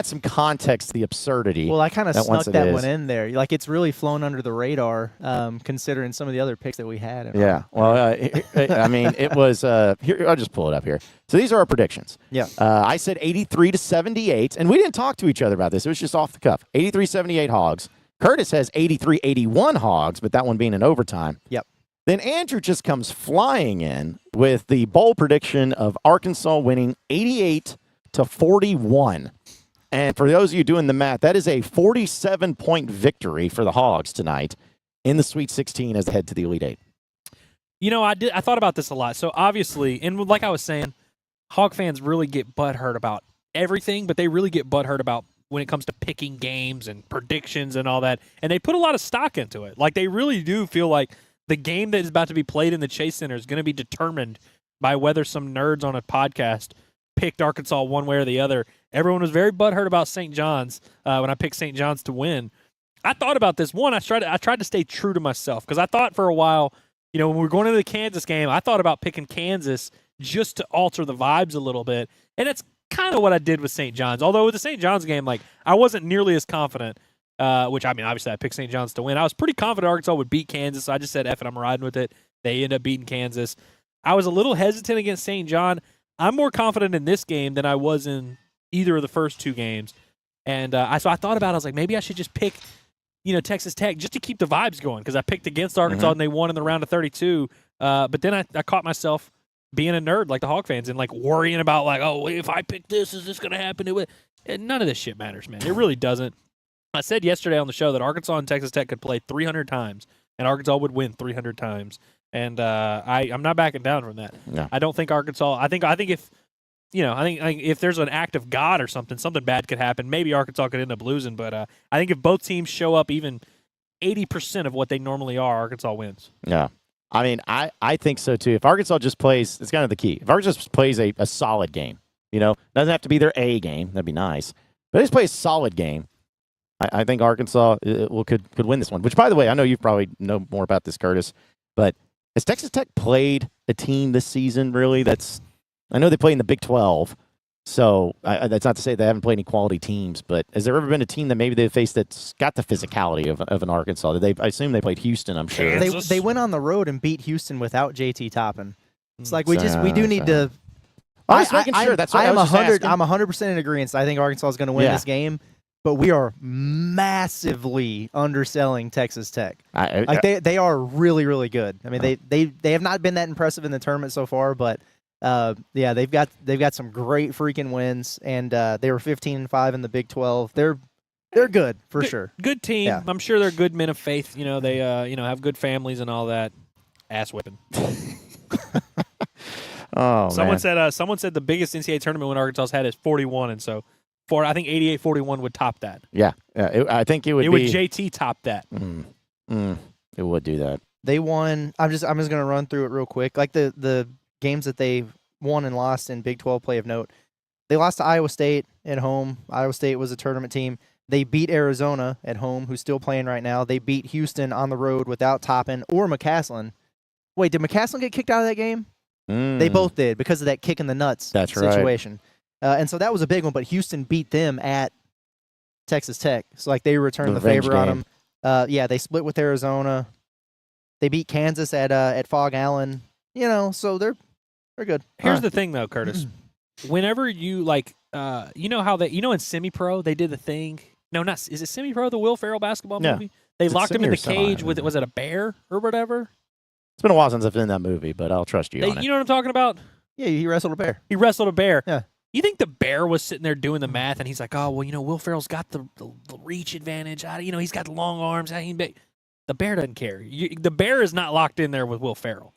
some context to the absurdity. Well, I kind of snuck that one in there. Like it's really flown under the radar, considering some of the other picks that we had. Yeah. Well, I mean, it was here. I'll just pull it up here. So these are our predictions. Yeah. I said 83-78, and we didn't talk to each other about this. It was just off the cuff. 83-78 Hogs. Curtis has 83-81 Hogs, but that one being in overtime. Yep. Then Andrew just comes flying in with the bold prediction of Arkansas winning 88-41. And for those of you doing the math, that is a 47-point victory for the Hogs tonight in the Sweet 16 as they head to the Elite Eight. I thought about this a lot. So obviously, and like I was saying, Hog fans really get butthurt about everything, but they really get butthurt about when it comes to picking games and predictions and all that. And they put a lot of stock into it. Like they really do feel like the game that is about to be played in the Chase Center is going to be determined by whether some nerds on a podcast picked Arkansas one way or the other. Everyone was very butthurt about St. John's when I picked St. John's to win. I thought about this. One, I tried to stay true to myself because I thought for a while, when we were going into the Kansas game, I thought about picking Kansas just to alter the vibes a little bit. And that's kind of what I did with St. John's. Although with the St. John's game, I wasn't nearly as confident. Obviously I picked St. John's to win. I was pretty confident Arkansas would beat Kansas, so I just said, F it, I'm riding with it. They end up beating Kansas. I was a little hesitant against St. John. I'm more confident in this game than I was in either of the first two games. And so I thought about it. I was like, maybe I should just pick, Texas Tech just to keep the vibes going because I picked against Arkansas and they won in the round of 32. But then I caught myself being a nerd like the Hog fans and worrying about if I pick this, is this going to happen? And none of this shit matters, man. It really doesn't. I said yesterday on the show that Arkansas and Texas Tech could play 300 times, and Arkansas would win 300 times. And I'm not backing down from that. No. I don't think Arkansas. I think if if there's an act of God or something bad could happen. Maybe Arkansas could end up losing, but I think if both teams show up even 80% of what they normally are, Arkansas wins. Yeah. I mean, I think so too. If Arkansas just plays, it's kind of the key. If Arkansas just plays a solid game, doesn't have to be their A game. That'd be nice. But just play a solid game. I think Arkansas could win this one. Which, by the way, I know you probably know more about this, Curtis. But has Texas Tech played a team this season? Really, I know they play in the Big 12. So that's not to say they haven't played any quality teams. But has there ever been a team that maybe they've faced that's got the physicality of an Arkansas? I assume they played Houston. I'm sure they went on the road and beat Houston without JT Toppin. It's like we do need to. I was making sure. That's what I was 100. I'm 100% in agreement. I think Arkansas is going to win this game. But we are massively underselling Texas Tech. They are really, really good. I mean, they have not been that impressive in the tournament so far, but they've got some great freaking wins, and they were 15-5 in the Big 12. They're good for sure. Good team. Yeah. I'm sure they're good men of faith. They have good families and all that. Ass whipping. Oh, someone said the biggest NCAA tournament win Arkansas had is 41, and so For I think 88-41 would top that. Yeah, I think it would. It would JT top that. It would do that. They won. I'm just going to run through it real quick. Like the games that they won and lost in Big 12 play of note. They lost to Iowa State at home. Iowa State was a tournament team. They beat Arizona at home, who's still playing right now. They beat Houston on the road without Toppin or McCaslin. Wait, did McCaslin get kicked out of that game? They both did because of that kick in the nuts situation. Right. And so that was a big one, but Houston beat them at Texas Tech. So, like, they returned the favor on them. They split with Arizona. They beat Kansas at Fog Allen. So they're good. Here's the thing, though, Curtis. Whenever you, how in semi-pro, they did the thing. No, is it semi-pro, the Will Ferrell basketball movie? They locked him in the cage with, was it a bear or whatever? It's been a while since I've seen that movie, but I'll trust you on it. You know what I'm talking about? Yeah, he wrestled a bear. He wrestled a bear. Yeah. You think the bear was sitting there doing the math, and he's like, oh, well, Will Ferrell's got the reach advantage. He's got the long arms. The bear doesn't care. The bear is not locked in there with Will Ferrell.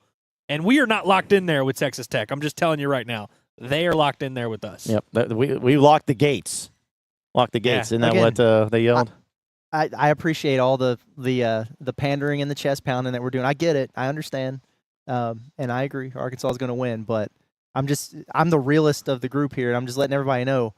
And we are not locked in there with Texas Tech. I'm just telling you right now. They are locked in there with us. Yep. We locked the gates. Locked the gates. Isn't that what they yelled? I appreciate all the pandering and the chest pounding that we're doing. I get it. I understand. And I agree. Arkansas is going to win. But I'm the realist of the group here. And I'm just letting everybody know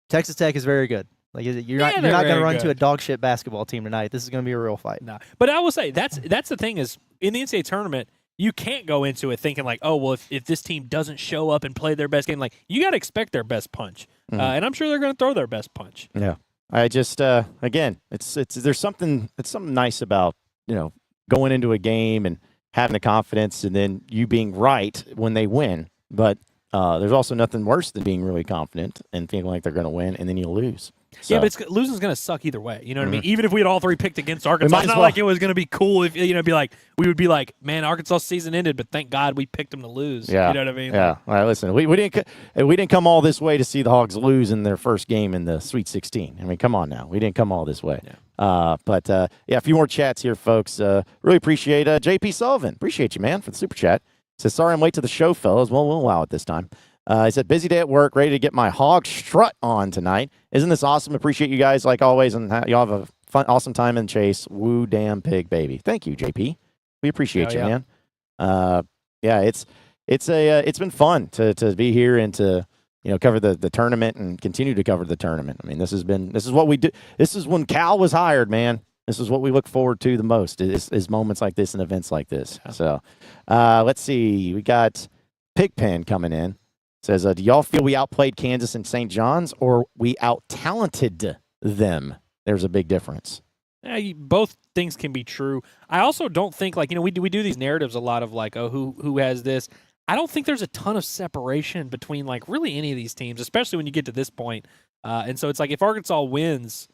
Texas Tech is very good. Like you're not going to run to a dog shit basketball team tonight. This is going to be a real fight. No. But I will say that's the thing is in the NCAA tournament, you can't go into it thinking like, oh, well, if this team doesn't show up and play their best game, like you got to expect their best punch. And I'm sure they're going to throw their best punch. Yeah. I just, again, there's something nice about, going into a game and having the confidence and then you being right when they win. But there's also nothing worse than being really confident and feeling like they're going to win and then you lose. So. Yeah, but losing's going to suck either way. You know what I mean? Even if we had all three picked against Arkansas, it's not like it was going to be cool if, we would be like, man, Arkansas season ended, but thank God we picked them to lose. Yeah. You know what I mean? Yeah. All right, listen, we didn't come all this way to see the Hogs lose in their first game in the Sweet 16. I mean, come on now. We didn't come all this way. Yeah. A few more chats here, folks. Really appreciate JP Sullivan. Appreciate you, man, for the super chat. Says, sorry I'm late to the show, fellas. Well, we'll allow it this time. He said, busy day at work, ready to get my hog strut on tonight. Isn't this awesome? Appreciate you guys like always, and y'all have a fun, awesome time in Chase. Woo damn pig, baby. Thank you, JP. We appreciate you, man. It's been fun to be here and to cover the tournament and continue to cover the tournament. I mean, this is what we do. This is when Cal was hired, man. This is what we look forward to the most is moments like this and events like this. So let's see. We got Pigpen coming in. Says, do y'all feel we outplayed Kansas and St. John's or we out-talented them? There's a big difference. Yeah, both things can be true. I also don't think, we do these narratives a lot of, who has this. I don't think there's a ton of separation between, really any of these teams, especially when you get to this point. And so it's like if Arkansas wins,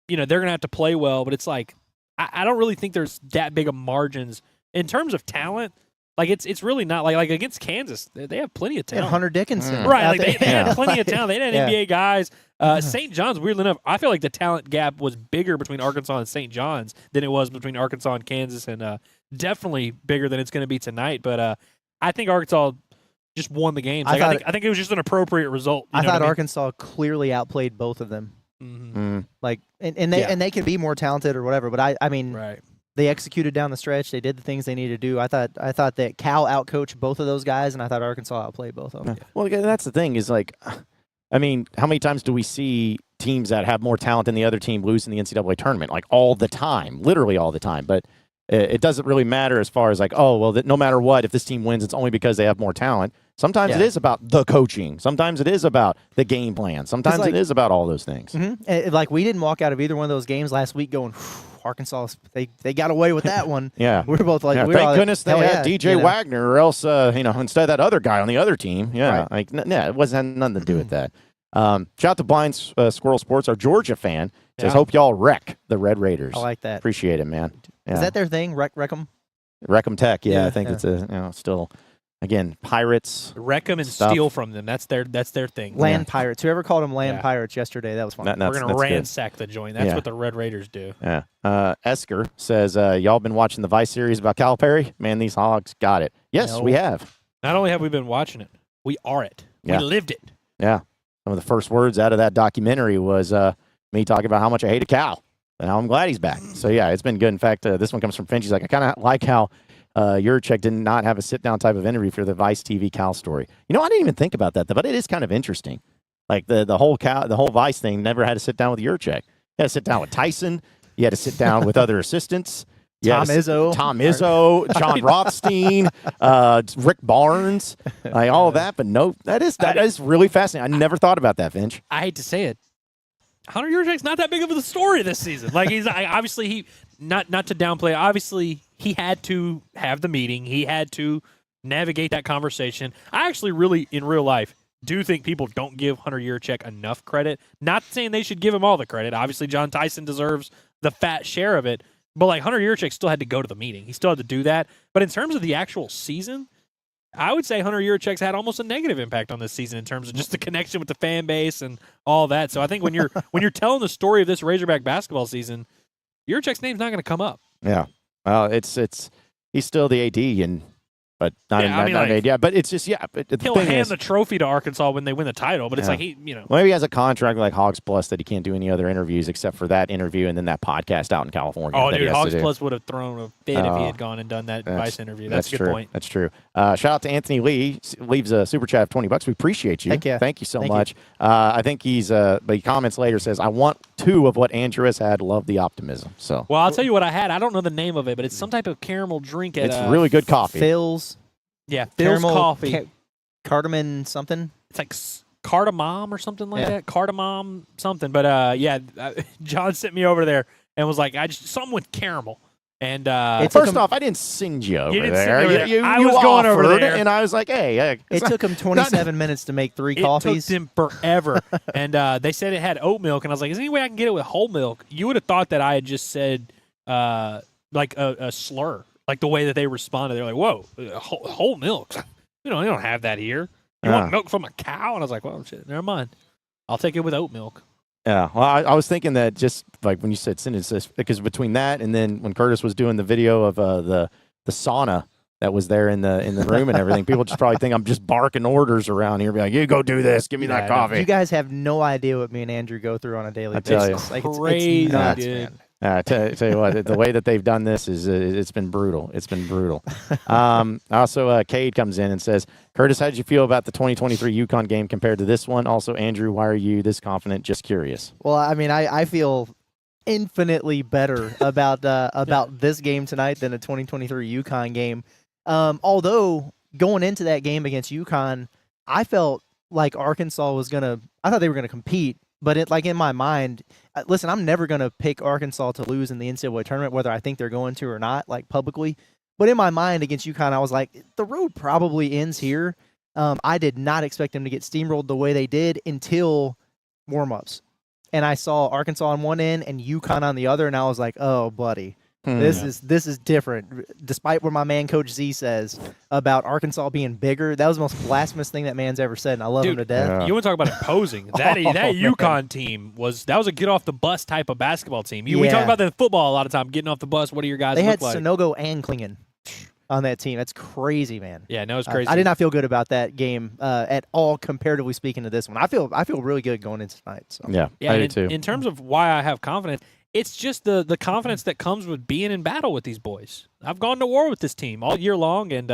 they're going to have to play well. But it's like I don't really think there's that big of margins. In terms of talent, it's really not like against Kansas. They have plenty of talent. And Hunter Dickinson. Right. They had plenty of talent. They had NBA guys. St. John's, weirdly enough, I feel like the talent gap was bigger between Arkansas and St. John's than it was between Arkansas and Kansas, and definitely bigger than it's going to be tonight. But I think Arkansas just won the game. I think it was just an appropriate result. I thought Arkansas clearly outplayed both of them. Mm-hmm. And they could be more talented or whatever. But I mean. Right. They executed down the stretch. They did the things they needed to do. I thought that Cal outcoached both of those guys, and I thought Arkansas outplayed both of them. Yeah. Well, that's the thing is how many times do we see teams that have more talent than the other team lose in the NCAA tournament? All the time, literally all the time. But it doesn't really matter as far as no matter what, if this team wins, it's only because they have more talent. Sometimes it is about the coaching. Sometimes it is about the game plan. Sometimes it is about all those things. Mm-hmm. We didn't walk out of either one of those games last week going, Arkansas, they got away with that one. Yeah. We were both like, thank goodness they had DJ Wagner, or else, instead of that other guy on the other team. Yeah. Right. It wasn't had nothing to do with that. Shout out to Blind Squirrel Sports, our Georgia fan. Says, hope y'all wreck the Red Raiders. I like that. Appreciate it, man. Yeah. Is that their thing? Wreck them? Wreck 'em Tech. Yeah, I think it's still. Again, Pirates. Wreck them and steal from them. That's their thing. Land Pirates. Whoever called them Land Pirates yesterday, that was fun. We're going to ransack the joint. That's what the Red Raiders do. Yeah. Esker says, y'all been watching the Vice series about Calipari? Man, these Hogs got it. Yes, we have. Not only have we been watching it, we are it. Yeah. We lived it. Yeah. some of the first words out of that documentary was me talking about how much I hated Cal and how I'm glad he's back. So, yeah, it's been good. In fact, this one comes from Finch. He's like, I kind of like how Yurchek did not have a sit-down type of interview for the Vice TV Cal story. I didn't even think about that, but it is kind of interesting. Like the whole Vice thing never had to sit down with Yurchek. You had to sit down with Tyson. You had to sit down with other assistants. Tom Izzo, John Rothstein, Rick Barnes, like all of that. But no, that is really fascinating. I never thought about that, Finch. I hate to say it. Hunter Yurchek's not that big of a story this season. Like he's obviously not to downplay. Obviously, he had to have the meeting. He had to navigate that conversation. I actually really, in real life, do think people don't give Hunter Yurchek enough credit. Not saying they should give him all the credit. Obviously, John Tyson deserves the fat share of it. But like Hunter Yurchek still had to go to the meeting. He still had to do that. But in terms of the actual season, I would say Hunter Yurchek's had almost a negative impact on this season in terms of just the connection with the fan base and all that. So I think when you're telling the story of this Razorback basketball season, Yurchek's name's not going to come up. Yeah. Well, he's still the AD but not AD. But it's just But he'll hand the trophy to Arkansas when they win the title. But it's like Well, maybe he has a contract like Hogs Plus that he can't do any other interviews except for that interview and then that podcast out in California. Oh, dude, Hogs Plus would have thrown a fit if he had gone and done that Vice interview. That's a good point. That's true. Shout out to Anthony Lee. Leaves a super chat of $20. We appreciate you. Thank you so much. I think but he comments later, says, I want 2 of what Andrew has had. Love the optimism. So, well, I'll tell you what I had. I don't know the name of it, but it's some type of caramel drink. It's really good coffee. Phil's. Yeah, Phil's coffee. Cardamom something. It's like cardamom or something like that. Cardamom something. But John sent me over there and was like, something with caramel. And first off, I didn't send you over there. I was going over there, and I was like, "Hey." It took him 27 minutes to make 3 coffees. It took them forever. And they said it had oat milk, and I was like, "Is there any way I can get it with whole milk?" You would have thought that I had just said like a slur. Like the way that they responded, they're like, "Whoa, whole milk? You don't have that here. You want milk from a cow?" And I was like, "Well, shit, never mind. I'll take it with oat milk." Yeah, well, I was thinking that just like when you said sentence, because between that and then when Curtis was doing the video of the sauna that was there in the room and everything, people just probably think I'm just barking orders around here, be like, "You go do this, give me that coffee." You guys have no idea what me and Andrew go through on a daily basis. Like, it's nuts, man. Tell you what, the way that they've done this is it's been brutal. It's been brutal. Also, Cade comes in and says, Curtis, how did you feel about the 2023 UConn game compared to this one? Also, Andrew, why are you this confident? Just curious. Well, I mean, I feel infinitely better about this game tonight than a 2023 UConn game. Although going into that game against UConn, I felt like Arkansas I thought they were gonna compete. But in my mind, listen, I'm never going to pick Arkansas to lose in the NCAA tournament, whether I think they're going to or not, like publicly. But in my mind against UConn, I was like, the road probably ends here. I did not expect them to get steamrolled the way they did until warm-ups. And I saw Arkansas on one end and UConn on the other, and I was like, oh, buddy. This is different. Despite what my man Coach Z says about Arkansas being bigger, that was the most blasphemous thing that man's ever said, and I love him to death. You want to talk about imposing? That UConn team was a get off the bus type of basketball team. We talk about that in football a lot of time, getting off the bus. What do your guys look like? They had Sonogo and Klingon on that team. That's crazy, man. Yeah, no, it's crazy. I did not feel good about that game at all, comparatively speaking to this one. I feel really good going into tonight. So. Yeah, I do too. In terms of why I have confidence, it's just the confidence that comes with being in battle with these boys. I've gone to war with this team all year long, and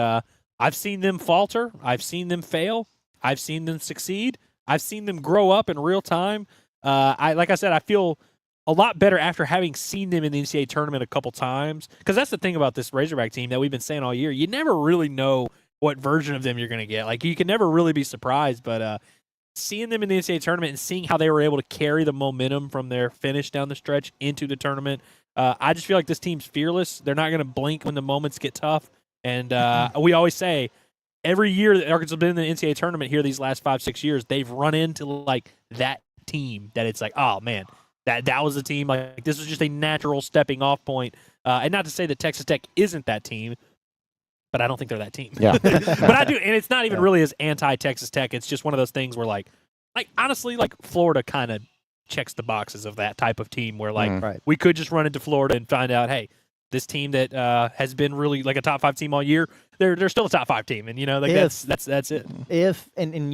I've seen them falter. I've seen them fail. I've seen them succeed. I've seen them grow up in real time. Like I said, I feel a lot better after having seen them in the NCAA tournament a couple times, because that's the thing about this Razorback team that we've been saying all year. You never really know what version of them you're going to get. Like, you can never really be surprised, but seeing them in the NCAA tournament and seeing how they were able to carry the momentum from their finish down the stretch into the tournament, I just feel like this team's fearless. They're not going to blink when the moments get tough. And we always say, every year that Arkansas has been in the NCAA tournament here these last 5-6 years, they've run into like that team that it's like, oh man, that was the team. Like, this was just a natural stepping off point. And not to say that Texas Tech isn't that team, but I don't think they're that team. Yeah. But I do, and it's not even really as anti-Texas Tech. It's just one of those things where, like honestly, like Florida kind of checks the boxes of that type of team where, like, we could just run into Florida and find out, hey, this team that has been really like a top 5 team all year, they're still a top 5 team, and like that's it. If and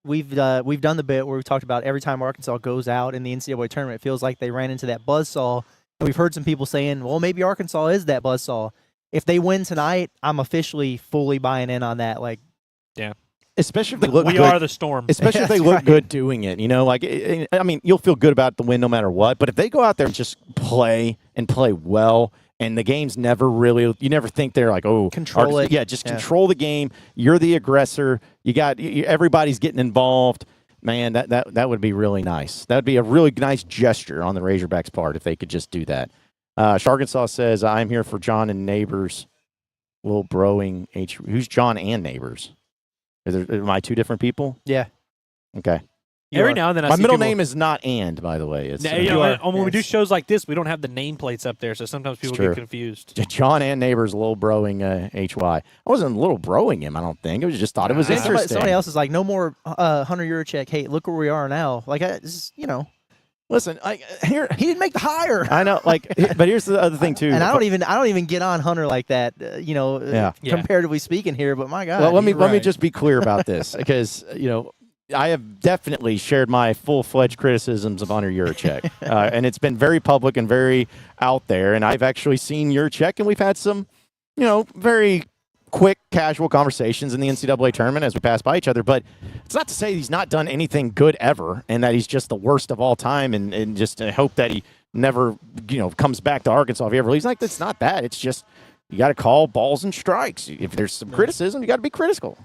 we've done the bit where we've talked about every time Arkansas goes out in the NCAA tournament, it feels like they ran into that buzzsaw. And we've heard some people saying, well, maybe Arkansas is that buzzsaw. If they win tonight, I'm officially fully buying in on that. Like, yeah. Especially if they look we good. are the storm. Especially if they look good doing it. You know, like, I mean, you'll feel good about the win no matter what. But if they go out there and just play well, and the game's never really, you never think they're like, oh. Control it. Yeah, just control the game. You're the aggressor. Everybody's getting involved. Man, that would be really nice. That would be a really nice gesture on the Razorbacks' part if they could just do that. Arkansas says, I'm here for John and Neighbors. Little broing Who's John and Neighbors? Am I two different people? Yeah. Okay. Every now and then I My see middle people, name is not And, by the way. It's when we do shows like this, we don't have the nameplates up there, so sometimes people get confused. John and Neighbors, little broing HY. I wasn't little broing him, I don't think. I just thought it was interesting. Somebody else is like, no more Hunter Yurachek. Hey, look where we are now. Like, Listen, here he didn't make the hire. I know, but here's the other thing too. And I don't even get on Hunter like that. Comparatively speaking here, but my God. Well, let me just be clear about this because I have definitely shared my full-fledged criticisms of Hunter Yurachek, and it's been very public and very out there. And I've actually seen Yurachek, and we've had some, very quick, casual conversations in the NCAA tournament as we pass by each other. But it's not to say he's not done anything good ever and that he's just the worst of all time and just hope that he never, comes back to Arkansas if he ever leaves. Like, it's not that. It's just you got to call balls and strikes. If there's some criticism, you got to be critical.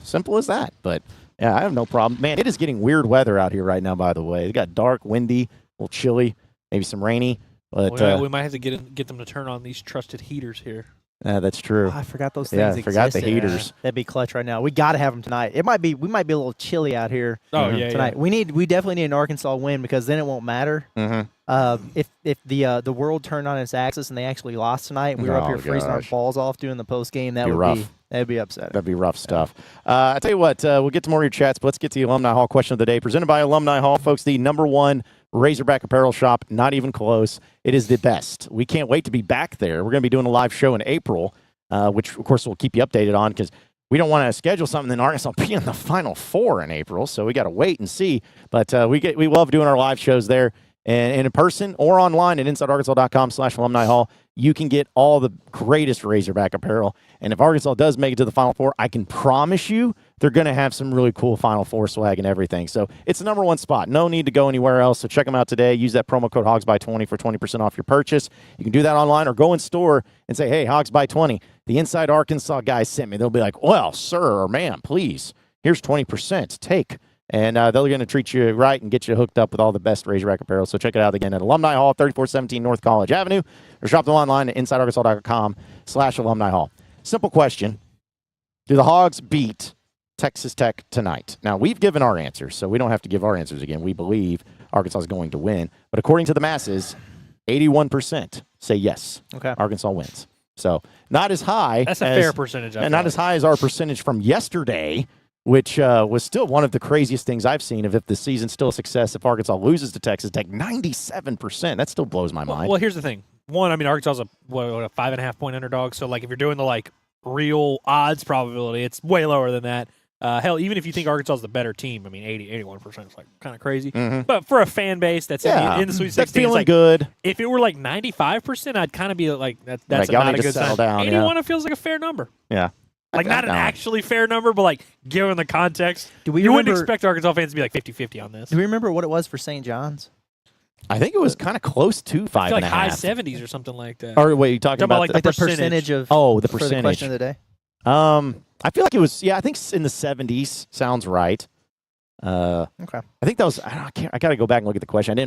Simple as that. But, yeah, I have no problem. Man, it is getting weird weather out here right now, by the way. It got dark, windy, a little chilly, maybe some rainy. But we might have to get them to turn on these trusted heaters here. That's true. I forgot those things. Yeah, I forgot the heaters. That'd be clutch right now. We got to have them tonight. We might be a little chilly out here. Tonight. Yeah. We definitely need an Arkansas win because then it won't matter. Mm-hmm. If the world turned on its axis and they actually lost tonight, and we were up here freezing our balls off doing the post game. That'd be upsetting. That'd be rough stuff. I tell you what, we'll get to more of your chats, but let's get to the Alumni Hall question of the day, presented by Alumni Hall, folks. The #1 Razorback apparel shop, not even close. It is the best. We can't wait to be back there. We're going to be doing a live show in April. Which, of course, we'll keep you updated on because we don't want to schedule something in Arkansas be in the Final Four in April, so we got to wait and see. But we love doing our live shows there. And in person or online at InsideArkansas.com/Alumni Hall, you can get all the greatest Razorback apparel. And if Arkansas does make it to the Final Four, I can promise you they're going to have some really cool Final Four swag and everything. So it's the #1 spot. No need to go anywhere else. So check them out today. Use that promo code HOGSBY20 for 20% off your purchase. You can do that online or go in store and say, hey, HOGSBY20. The Inside Arkansas guys sent me. They'll be like, well, sir or ma'am, please, here's 20%. Take. And they're going to treat you right and get you hooked up with all the best Razorback apparel. So check it out again at Alumni Hall, 3417 North College Avenue, or shop them online at InsideArkansas.com/Alumni Hall. Simple question. Do the Hogs beat Texas Tech tonight? Now, we've given our answers, so we don't have to give our answers again. We believe Arkansas is going to win. But according to the masses, 81% say yes. Okay. Arkansas wins. So not as high. That's a fair percentage. And not as high as our percentage from yesterday, which was still one of the craziest things I've seen of if the season's still a success, if Arkansas loses to Texas Tech, 97%. That still blows my mind. Well, here's the thing. One, I mean, Arkansas is a 5.5-point underdog, so, like, if you're doing the, real odds probability, it's way lower than that. Hell, even if you think Arkansas is the better team, I mean, 81% is, kind of crazy. Mm-hmm. But for a fan base that's in the Sweet 16, that's feeling it's good. If it were, 95%, I'd kind of be like, that's y'all not need a to good settle sign. down, 81 it feels like a fair number. Yeah. Not an actually fair number, but, given the context, you wouldn't expect Arkansas fans to be 50-50 on this. Do we remember what it was for St. John's? I think it was kind of close to 5.5. I feel high 70s or something like that. Or wait, you talking about the percentage of the for percentage the question of the day? I feel like it was I think in the 70s sounds right. Okay. I think that was I got to go back and look at the question. I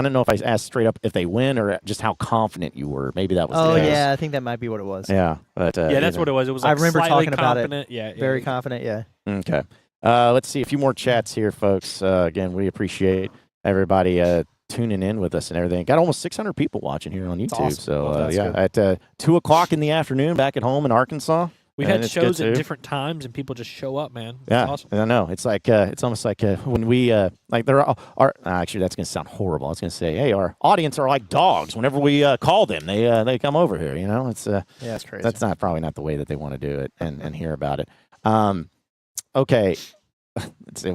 don't know if I asked straight up if they win or just how confident you were. Maybe that was the case. Yeah, I think that might be what it was. Yeah, but that's what it was. It was I remember slightly talking about confident. it. Yeah, very confident, yeah. Okay. Let's see a few more chats here, folks. Again, we appreciate everybody tuning in with us and everything. Got almost 600 people watching here on YouTube. Awesome. So Good. at 2 o'clock in the afternoon back at home in Arkansas. We've had shows at different times, and people just show up, man. It's awesome. I know. It's like it's almost like when we there are actually that's going to sound horrible. I was going to say, hey, our audience are like dogs. Whenever we call them, they come over here. You know, it's that's crazy. That's probably not the way that they want to do it and hear about it. Okay, let's say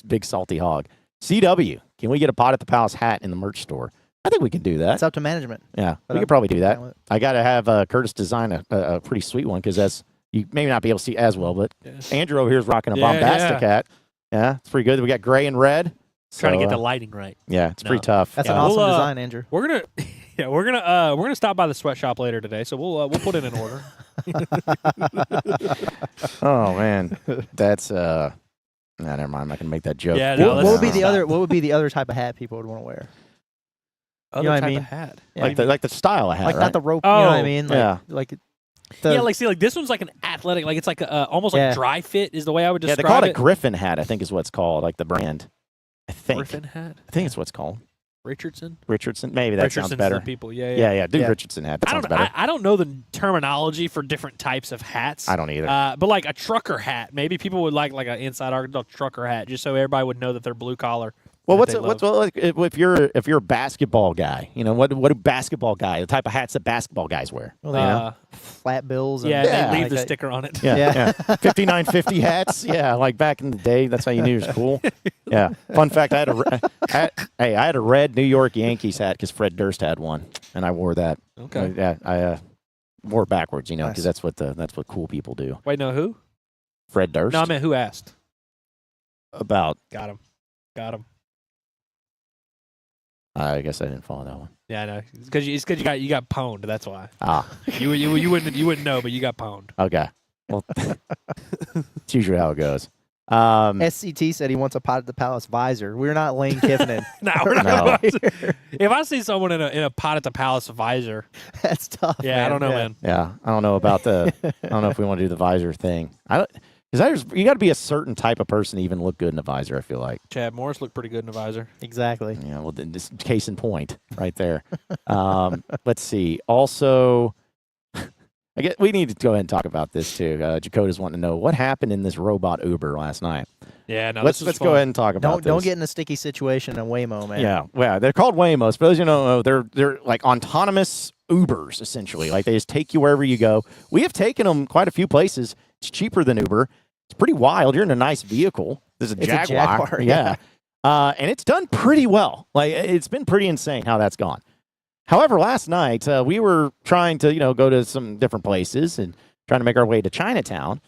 big salty hog. CW, can we get a Pot at the Palace hat in the merch store? I think we can do that. It's up to management. Yeah, But we could probably do that. down with it. I got to have Curtis design a pretty sweet one because that's you may not be able to see as well, but Andrew over here is rocking a bombastic hat. Yeah, it's pretty good. We got gray and red. Trying to So, get the lighting right. Yeah, it's pretty tough. That's Yeah. an awesome We'll, design, Andrew. We're gonna stop by the sweatshop later today, so we'll put it in order. Oh man, that's Nah, never mind. I'm not gonna make that joke. Yeah, no, What let's would be the stop. other? What would be the other type of hat people would want to wear? Other know what I type mean? of hat. Yeah. like the style I have, Like right? not the rope. You know what I Oh. mean? Yeah. Like Yeah, like this one's like an athletic, like it's like almost like Yeah. dry fit is the way I would yeah, describe they call it it. a Griffin hat. I think is what it's called, like the brand. I think. Griffin hat. I think it's what it's called. Richardson. Richardson. Maybe that Richardson's sounds better. the people. Yeah. Yeah. Do Yeah. Richardson hat. That I sounds don't. better. I don't know the terminology for different types of hats. I don't either. But like a trucker hat, maybe people would like an Inside Arkansas trucker hat, just so everybody would know that they're blue collar. Well, that what's they love. like if you're a basketball guy, you know what do basketball guy the type of hats that basketball guys wear? well, you they know? flat bills. And Yeah, Yeah. they leave like the that. sticker on it. Yeah, Yeah. yeah. 5950 hats. Yeah, like back in the day, that's how you knew it was cool. Yeah. Fun fact: I had a red New York Yankees hat because Fred Durst had one, and I wore that. Okay. Yeah, I wore it backwards, Nice. because that's what cool people do. Wait, no, who? Fred Durst. No, I meant who asked. About. Got him. I guess I didn't follow that one. Yeah, I know. It's because you got pwned. That's why. Ah, You wouldn't know, but you got pwned. okay. Well, it's usually how it goes. SCT said he wants a Pot at the Palace visor. We're not Lane Kiffin. No, we're not. No. If I see someone in a Pot at the Palace visor, That's tough. yeah, man. I don't know, man. Yeah, I don't know about I don't know if we want to do the visor thing. Because you got to be a certain type of person to even look good in a visor. I feel like. Chad Morris looked pretty good in a visor. Exactly. Yeah. Well, then this case in point, right there. Let's see. Also, I guess we need to go ahead and talk about this too. Jakota's wanting to know what happened in this robot Uber last night. Yeah, no. let's go ahead and talk about Don't this. get in a sticky situation in Waymo, man. Yeah, well, they're called Waymos. For those you don't know, they're like autonomous Ubers essentially. Like they just take you wherever you go. We have taken them quite a few places. It's cheaper than Uber. It's pretty wild. You're in a nice vehicle. There's a It's a Jaguar. Jaguar, Yeah. And it's done pretty well. Like it's been pretty insane how that's gone. However, last night we were trying to go to some different places and trying to make our way to Chinatown,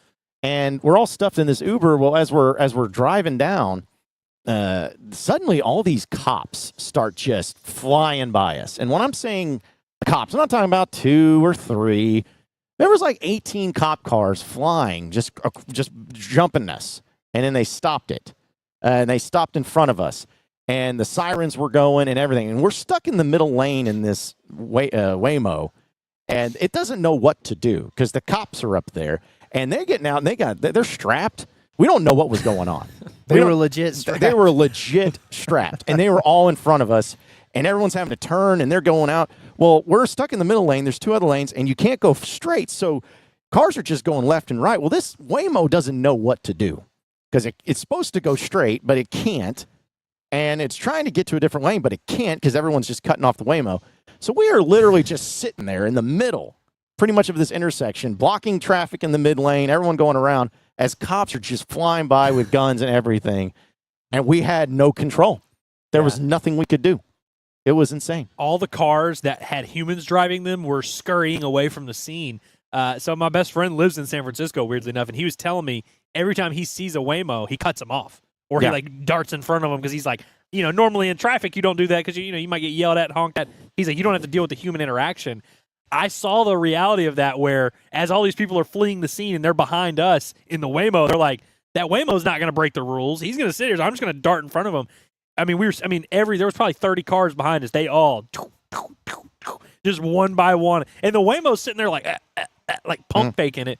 and we're all stuffed in this Uber. Well, as we're driving down, suddenly all these cops start just flying by us. And when I'm saying cops, I'm not talking about 2 or 3. There was like 18 cop cars flying, just jumping us, and then they stopped it, and they stopped in front of us, and the sirens were going and everything, and we're stuck in the middle lane in this Waymo, and it doesn't know what to do because the cops are up there, and they're getting out, and they're strapped. We don't know what was going on. They were legit. They were legit strapped, and they were all in front of us, and everyone's having to turn, and they're going out. Well, we're stuck in the middle lane. There's 2 other lanes, and you can't go straight, so cars are just going left and right. Well, this Waymo doesn't know what to do because it's supposed to go straight, but it can't, and it's trying to get to a different lane, but it can't because everyone's just cutting off the Waymo. So we are literally just sitting there in the middle, pretty much of this intersection, blocking traffic in the mid lane, everyone going around, as cops are just flying by with guns and everything, and we had no control. There was nothing we could do. It was insane. All the cars that had humans driving them were scurrying away from the scene. So my best friend lives in San Francisco, weirdly enough, and he was telling me every time he sees a Waymo, he cuts him off, or he like darts in front of him because he's like, normally in traffic you don't do that because you might get yelled at, honked at. He's like, you don't have to deal with the human interaction. I saw the reality of that where as all these people are fleeing the scene and they're behind us in the Waymo, they're like, that Waymo's not going to break the rules. He's going to sit here. So I'm just going to dart in front of him. I mean, there was probably 30 cars behind us. They all just one by one. And the Waymo's sitting there like pump faking it,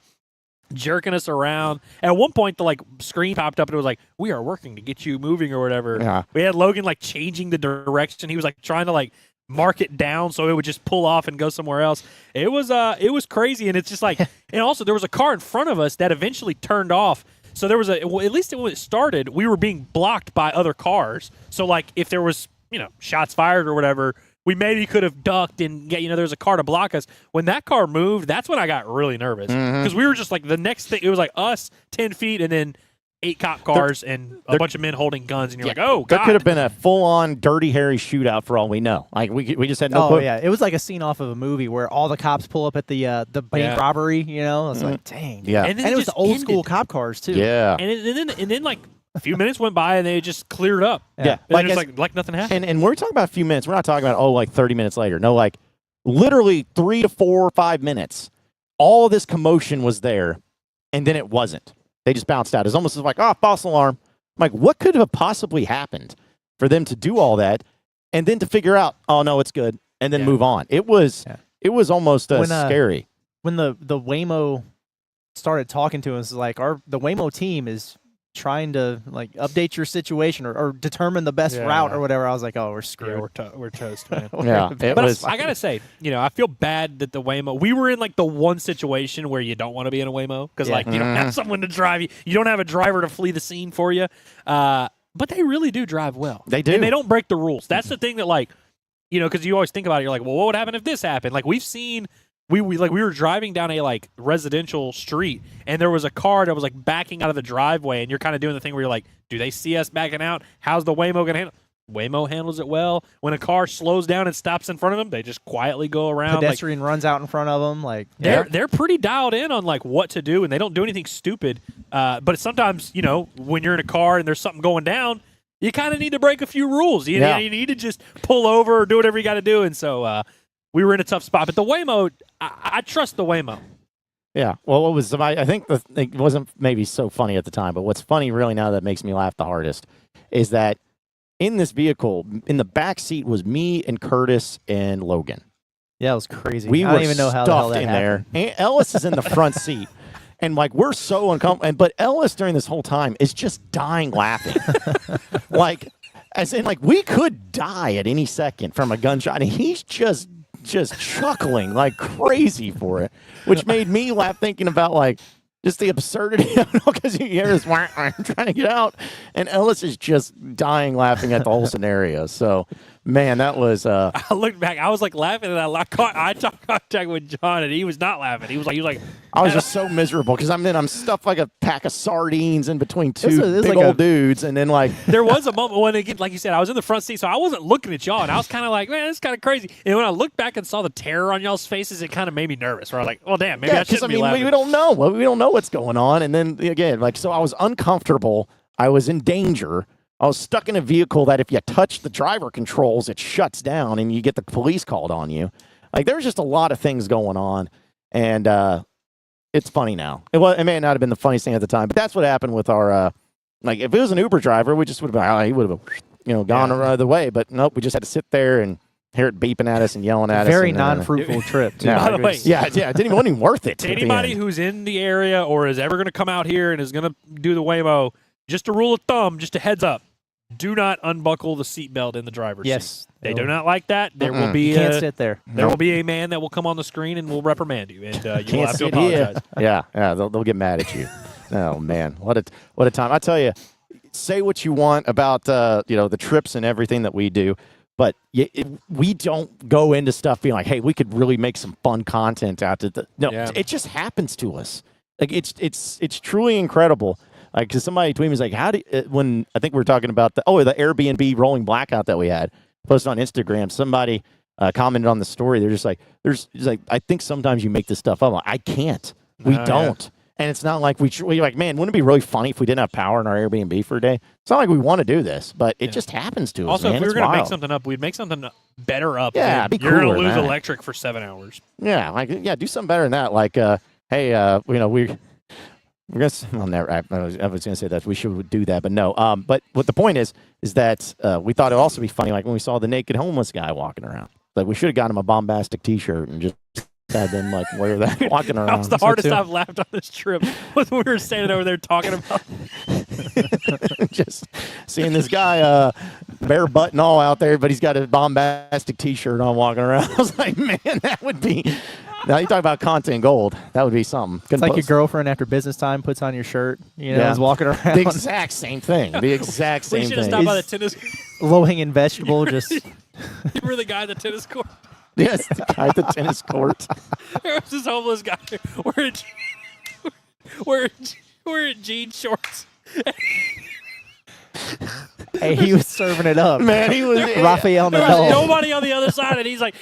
jerking us around. At one point, the screen popped up and it was like, we are working to get you moving or whatever. Yeah. We had Logan changing the direction. He was trying to mark it down so it would just pull off and go somewhere else. It was crazy. And it's just and also there was a car in front of us that eventually turned off. So there was at least when it started, we were being blocked by other cars. So if there was, shots fired or whatever, we maybe could have ducked and there was a car to block us. When that car moved, that's when I got really nervous because we were just the next thing. It was us 10 feet and then 8 cop cars and a bunch of men holding guns, and you're like, oh, There God. could have been a full-on Dirty Harry shootout for all we know. Like we just had no clue. Yeah, it was like a scene off of a movie where all the cops pull up at the bank robbery. You know, it's like, dang. Yeah. And then And it was just the old ended. school cop cars too. Yeah. And then like a few minutes went by and they just cleared up. Yeah. And Like, like nothing happened. And we're talking about a few minutes. We're not talking about, like 30 minutes later. No, like literally 3 to 4 or 5 minutes. All of this commotion was there, and then it wasn't. They just bounced out. It's almost like, false alarm. I'm like, what could have possibly happened for them to do all that and then to figure out, oh, no, it's good, and then move on? It was almost scary. When the Waymo started talking to us, like the Waymo team is trying to like update your situation or determine the best route or whatever. I was like, oh, we're screwed. Yeah, we're toast, man. But I gotta say, I feel bad that the Waymo. We were in like the one situation where you don't want to be in a Waymo because like you don't have someone to drive you. You don't have a driver to flee the scene for you. But they really do drive well. They do, and they don't break the rules. That's the thing that like, because you always think about it. You're like, well, what would happen if this happened? Like we've seen. We were driving down a like residential street and there was a car that was like backing out of the driveway and you're kind of doing the thing where you're like, do they see us backing out? How's the Waymo gonna handle? Waymo handles it well. When a car slows down and stops in front of them, they just quietly go around. Pedestrian runs out in front of them. Like they're pretty dialed in on like what to do and they don't do anything stupid. But sometimes when you're in a car and there's something going down, you kind of need to break a few rules. You need to just pull over or do whatever you got to do. And so. We were in a tough spot, but the Waymo, I trust the Waymo. Yeah. Well, what was I think it wasn't maybe so funny at the time, but what's funny really now that makes me laugh the hardest is that in this vehicle, in the back seat was me and Curtis and Logan. Yeah, it was crazy. We I were don't even know how the hell stuffed that in happened. there. And Ellis is in the front seat. And like we're so uncomfortable, but Ellis during this whole time is just dying laughing. Like as in like we could die at any second from a gunshot and he's just chuckling like crazy for it, which made me laugh thinking about like just the absurdity of it because you hear this trying to get out, and Ellis is just dying laughing at the whole scenario. So, man, that was. I looked back. I was like laughing, and I talked contact with John, and he was not laughing. He was like. I was just so miserable because I'm stuffed like a pack of sardines in between two big like old dudes, and then like there was a moment when again, like you said, I was in the front seat, so I wasn't looking at y'all, and I was kind of like, man, this is kind of crazy. And when I looked back and saw the terror on y'all's faces, it kind of made me nervous. Where I was like, well, damn, maybe I shouldn't be laughing. we don't know. We don't know what's going on, and then again, like so, I was uncomfortable. I was in danger. I was stuck in a vehicle that if you touch the driver controls, it shuts down, and you get the police called on you. Like there was just a lot of things going on, and. It's funny now. It may not have been the funniest thing at the time, but that's what happened with our. Like if it was an Uber driver, we just would have been. He would have, gone the way. But nope, we just had to sit there and hear it beeping at us and yelling at us. Very non-fruitful trip. Too. By the way, it wasn't even worth it. To anybody who's in the area or is ever going to come out here and is going to do the Waymo, just a rule of thumb, just a heads up. Do not unbuckle the seatbelt in the driver's seat. They do not like that. There will be you can't sit there. There will be a man that will come on the screen and will reprimand you, and you will have to apologize. Yeah, they'll get mad at you. Oh man, what a time! I tell you, say what you want about the trips and everything that we do, but we don't go into stuff being like, hey, we could really make some fun content out of it. No, it just happens to us. Like it's truly incredible. Like, because somebody tweeted me was like, when I think we were talking about the Airbnb rolling blackout that we had posted on Instagram, somebody commented on the story. They're just like, I think sometimes you make this stuff up. I'm like, I can't. We don't. And it's not like we're like, man, wouldn't it be really funny if we didn't have power in our Airbnb for a day? It's not like we want to do this, but it just happens to us. Also, man. if we were going to make something up, we'd make something better up. Yeah, be you're going to cooler lose than that. electric for 7 hours. Yeah, do something better than that. Like, hey, we're gonna. I was gonna say that we should do that, but no. But what the point is that we thought it'd also be funny, like when we saw the naked homeless guy walking around. Like we should have gotten him a bombastic T-shirt and just had them like wear that walking around. That was the hardest I've laughed on this trip. Was when we were standing over there talking about just seeing this guy bare butt and all out there, but he's got a bombastic T-shirt on walking around. I was like, man, that would be. Now you talk about content gold. That would be something. It's like your girlfriend after business time puts on your shirt, is walking around. The exact same thing. The exact same we should have thing. stopped by the tennis. Low-hanging vegetable, just. You were the guy at the tennis court. Yes, the guy at the tennis court. There was this homeless guy wearing jean shorts. Hey, he was serving it up. Man, he was Rafael There was Nadal. nobody on the other side, and he's like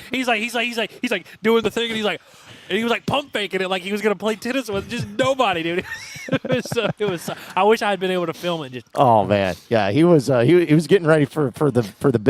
doing the thing, and he was like pump faking it like he was gonna play tennis with just nobody, dude. It was. I wish I had been able to film it. Just Oh man, yeah, he was getting ready for the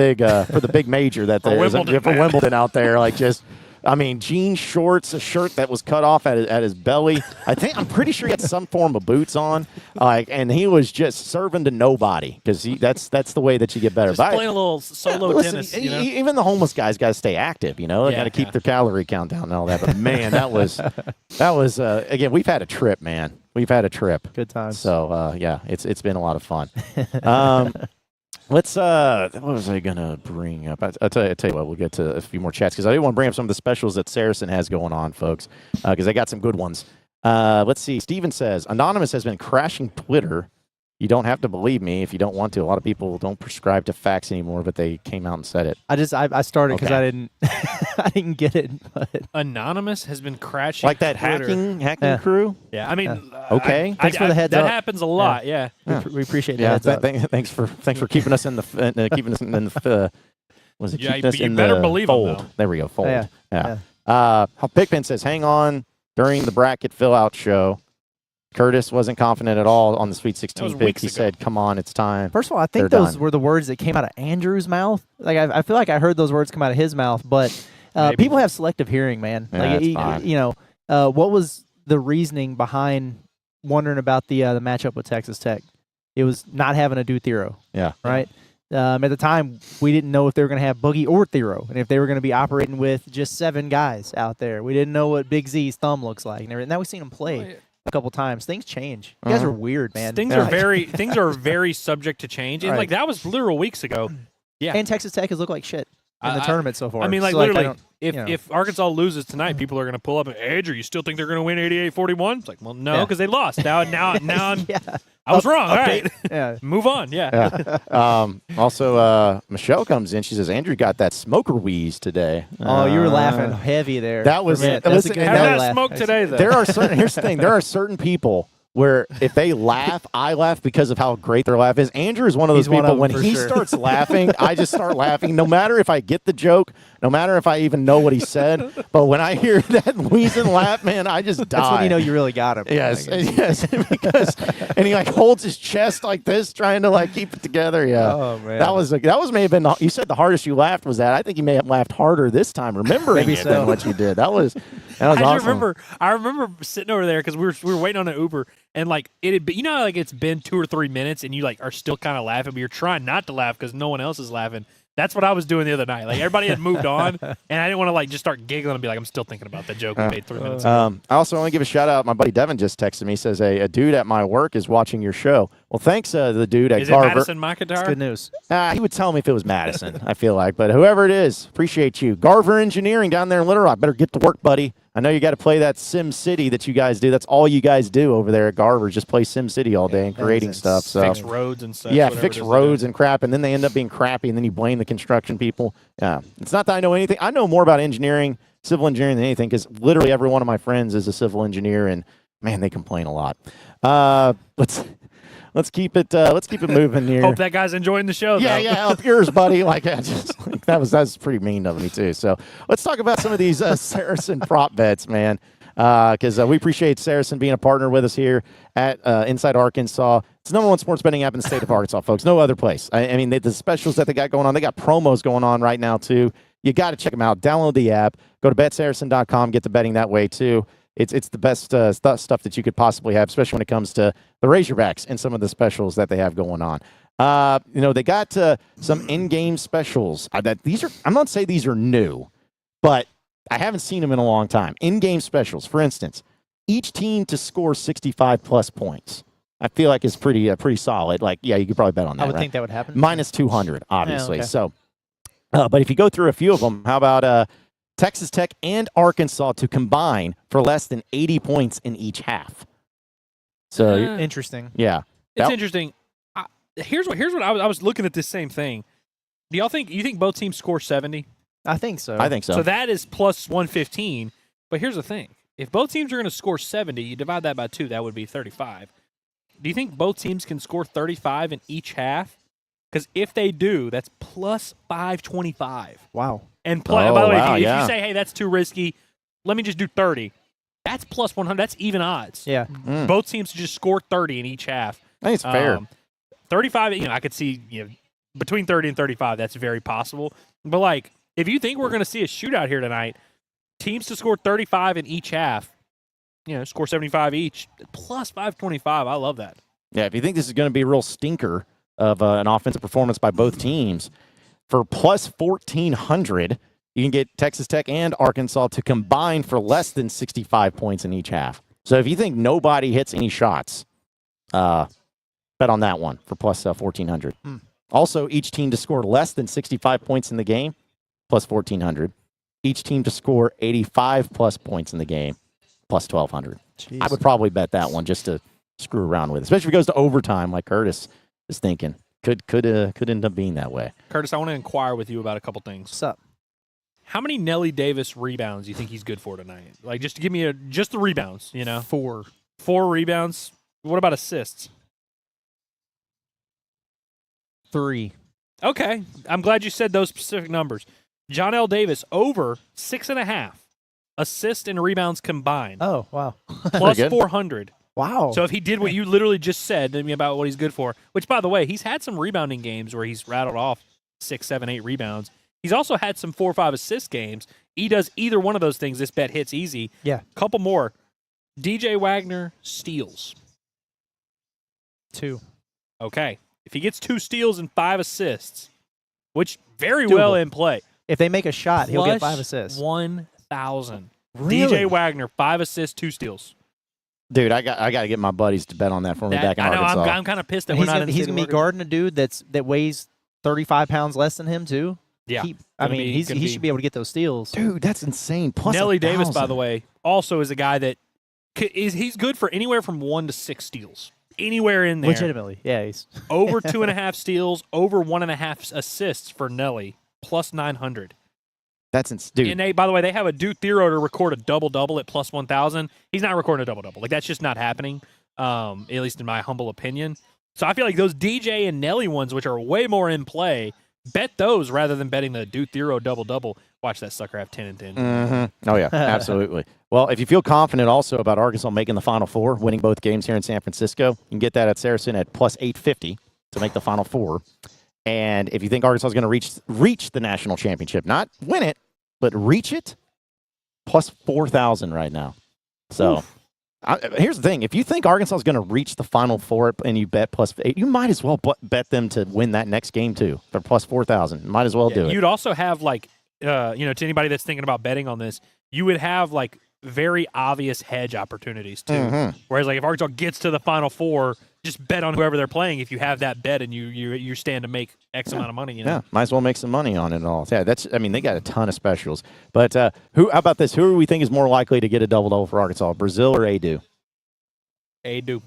big major that there is Wimbledon, for Wimbledon out there. Like just, I mean, jean shorts, a shirt that was cut off at his belly. I'm pretty sure he had some form of boots on. And he was just serving to nobody because that's the way that you get better. just playing a little solo tennis. You know? Even the homeless guys got to stay active. You know, they got to keep their calorie count down and all that. But man, that was again. We've had a trip, man. We've had a trip. Good times. So yeah, it's been a lot of fun. Let's what was I gonna bring up? I'll tell you what, we'll get to a few more chats because I do want to bring up some of the specials that SARACEN has going on, folks, because they got some good ones. Let's see. Steven says Anonymous has been crashing Twitter. You don't have to believe me if you don't want to. A lot of people don't prescribe to facts anymore, but they came out and said it. I started because Okay. I didn't I didn't get it. But Anonymous has been crashing Like that Twitter. hacking crew. Yeah, I mean, Okay. Thanks for the heads that up. happens a lot. Yeah. we appreciate the Yeah. heads up. Thanks for keeping us in the keeping us in the. Was it Yeah, keeping us you in better the believe 'em, fold? though. There we go. Fold. Yeah. Pigpen says, hang on during the bracket fill out show. Curtis wasn't confident at all on the Sweet 16 pick. weeks He ago. said, come on, it's time. First of all, I think They're those done. were the words that came out of Andrew's mouth. Like I feel like I heard those words come out of his mouth, but Maybe. people have selective hearing, man. Yeah, like that's fine. you know, what was the reasoning behind wondering about the matchup with Texas Tech? It was not having a do Thero. Yeah. Right. At the time, we didn't know if they were going to have Boogie or Thero, and if they were going to be operating with just 7 guys out there. We didn't know what Big Z's thumb looks like, and everything. Now we've seen him play a couple times. Things change. You guys are weird, man. Things are very subject to change, and Right. like that was literal weeks ago. Yeah. And Texas Tech has looked like shit in the tournament so far. I mean, like So, literally, I don't- if you know. if Arkansas loses tonight, people are going to pull up and Andrew, you still think they're going to win 88-41? It's like, well, no, Yeah. because they lost. Now I'm, yeah, I was wrong. All right, yeah. move on. Yeah. Also, Michelle comes in. She says, Andrew got that smoker wheeze today. Oh, you were laughing heavy there. that was- for a minute. that That's was- a good and How that- belly did I laugh. smoke today, though? There are certain. Here's the thing. There are certain people where if they laugh, I laugh because of how great their laugh is. Andrew is one of those He's one people of them when for he sure. starts laughing, I just start laughing, no matter if I get the joke, no matter if I even know what he said. But when I hear that wheezing laugh, man, I just die. That's when you know you really got him. Yes, yes, because and he like holds his chest like this, trying to like keep it together. Yeah, Oh, man. that was may have been. You said the hardest you laughed was that. I think you may have laughed harder this time, remembering Maybe it so. than what you did. That was awesome. I remember sitting over there because we were waiting on an Uber, and like it had been, you know, how, like it's been 2 or 3 minutes, and you like are still kind of laughing, but you're trying not to laugh because no one else is laughing. That's what I was doing the other night. Like everybody had moved on, and I didn't want to like just start giggling and be like, I'm still thinking about that joke we made 3 minutes ago. I also want to give a shout out. My buddy Devin just texted me. Says a dude at my work is watching your show. Well, thanks the dude at Is it Garver. Madison McIntyre? Good news. He would tell me if it was Madison. I feel like, but whoever it is, appreciate you. Garver Engineering down there in Little Rock. Better get to work, buddy. I know you got to play that Sim City that you guys do. That's all you guys do over there at Garver. Just play Sim City all day and creating stuff. So Fix roads and stuff. yeah, whatever fix it is they roads do. and crap, and then they end up being crappy, and then you blame the construction people. Yeah, it's not that I know anything. I know more about engineering, civil engineering than anything, because literally every one of my friends is a civil engineer, and man, they complain a lot. Let's keep it moving here. Hope that guy's enjoying the show. Yeah, though. yeah, up yours, buddy. Like, that's pretty mean of me too. So let's talk about some of these SARACEN prop bets, man, because we appreciate SARACEN being a partner with us here at Inside Arkansas. It's the #1 sports betting app in the state of Arkansas, folks. No other place. I mean, the specials that they got going on, they got promos going on right now too. You got to check them out. Download the app. Go to BetSaracen.com. Get the betting that way too. It's the best stuff that you could possibly have, especially when it comes to the Razorbacks and some of the specials that they have going on. They got some in-game specials. I'm not saying these are new, but I haven't seen them in a long time. In-game specials, for instance, each team to score 65-plus points. I feel like it's pretty solid. Like, yeah, you could probably bet on that. I would right? think that would happen. Minus 200, obviously. okay. So, but if you go through a few of them, how about Texas Tech and Arkansas to combine for less than 80 points in each half? So, Interesting. yeah. It's That- interesting. Here's what I was looking at this same thing. Do y'all think both teams score 70? I think so. I think so. So that is plus 115. But here's the thing: if both teams are going to score 70, you divide that by 2, that would be 35. do you think both teams can score 35 in each half? Because if they do, that's plus 525. Wow. And by the way, wow, if yeah. you say, hey, that's too risky, let me just do 30. That's plus 100. That's even odds. Yeah. Both teams to just score 30 in each half. I think it's fair. 35, I could see, between 30 and 35, that's very possible. But, like, if you think we're going to see a shootout here tonight, teams to score 35 in each half, score 75 each, plus 525. I love that. Yeah, if you think this is going to be a real stinker of an offensive performance by both teams, for plus 1,400, you can get Texas Tech and Arkansas to combine for less than 65 points in each half. So if you think nobody hits any shots, bet on that one for plus 1,400. Also, each team to score less than 65 points in the game, plus 1,400. Each team to score 85-plus points in the game, plus 1,200. Jeez. I would probably bet that one just to screw around with, especially if it goes to overtime like Curtis is thinking. Could end up being that way. Curtis, I want to inquire with you about a couple things. What's up? How many Nelly Davis rebounds do you think he's good for tonight? Like, just to give me just the rebounds, 4. 4 rebounds. What about assists? 3. Okay. I'm glad you said those specific numbers. John L. Davis, over 6.5 assists and rebounds combined. Oh, wow. Plus good. 400. Wow. So if he did what you literally just said to me about what he's good for, which, by the way, he's had some rebounding games where he's rattled off 6, 7, 8 rebounds. He's also had some 4 or 5 assist games. He does either one of those things, this bet hits easy. Yeah. Couple more. DJ Wagner steals. 2. Okay. If he gets 2 steals and 5 assists, which very Doable. well in play. If they make a shot, he'll get plus 5 assists. 1,000. Really? DJ Wagner, 5 assists, 2 steals. Dude, I got to get my buddies to bet on that for me back in I know, Arkansas. I'm kind of pissed that And we're he's not gonna, in the he's state gonna be of Oregon. guarding a dude that weighs 35 pounds less than him too. Yeah. He Gonna be- he gonna be- should be able to get those steals. Dude, that's insane. Plus Nelly Davis, 1,000. by the way, also is a guy that he's good for anywhere from 1 to 6 steals. Anywhere in there. Legitimately, yeah. He's Over 2.5 steals, over 1.5 assists for Nelly, plus 900. That's dude. And they, by the way, they have a Duke Theroux to record a double-double at plus 1,000. He's not recording a double-double. Like, that's just not happening, at least in my humble opinion. So I feel like those DJ and Nelly ones, which are way more in play, bet those rather than betting the Duke Theroux double-double. Watch that sucker have 10 and 10. Oh, yeah, absolutely. Well, if you feel confident also about Arkansas making the Final Four, winning both games here in San Francisco, you can get that at SARACEN at plus 850 to make the Final Four. And if you think Arkansas is going to reach the national championship, not win it, but reach it, plus 4,000 right now. So here's the thing. If you think Arkansas is going to reach the Final Four and you bet plus 8, you might as well bet them to win that next game too for plus 4,000. Might as well do it. You'd also have, like, to anybody that's thinking about betting on this, you would have, like, very obvious hedge opportunities too. Whereas, like, if Arkansas gets to the Final Four, just bet on whoever they're playing. If you have that bet and you stand to make X amount of money, Yeah, might as well make some money on it all. Yeah, they got a ton of specials. But how about this? Who do we think is more likely to get a double-double for Arkansas, Brazil or Adu? Adu.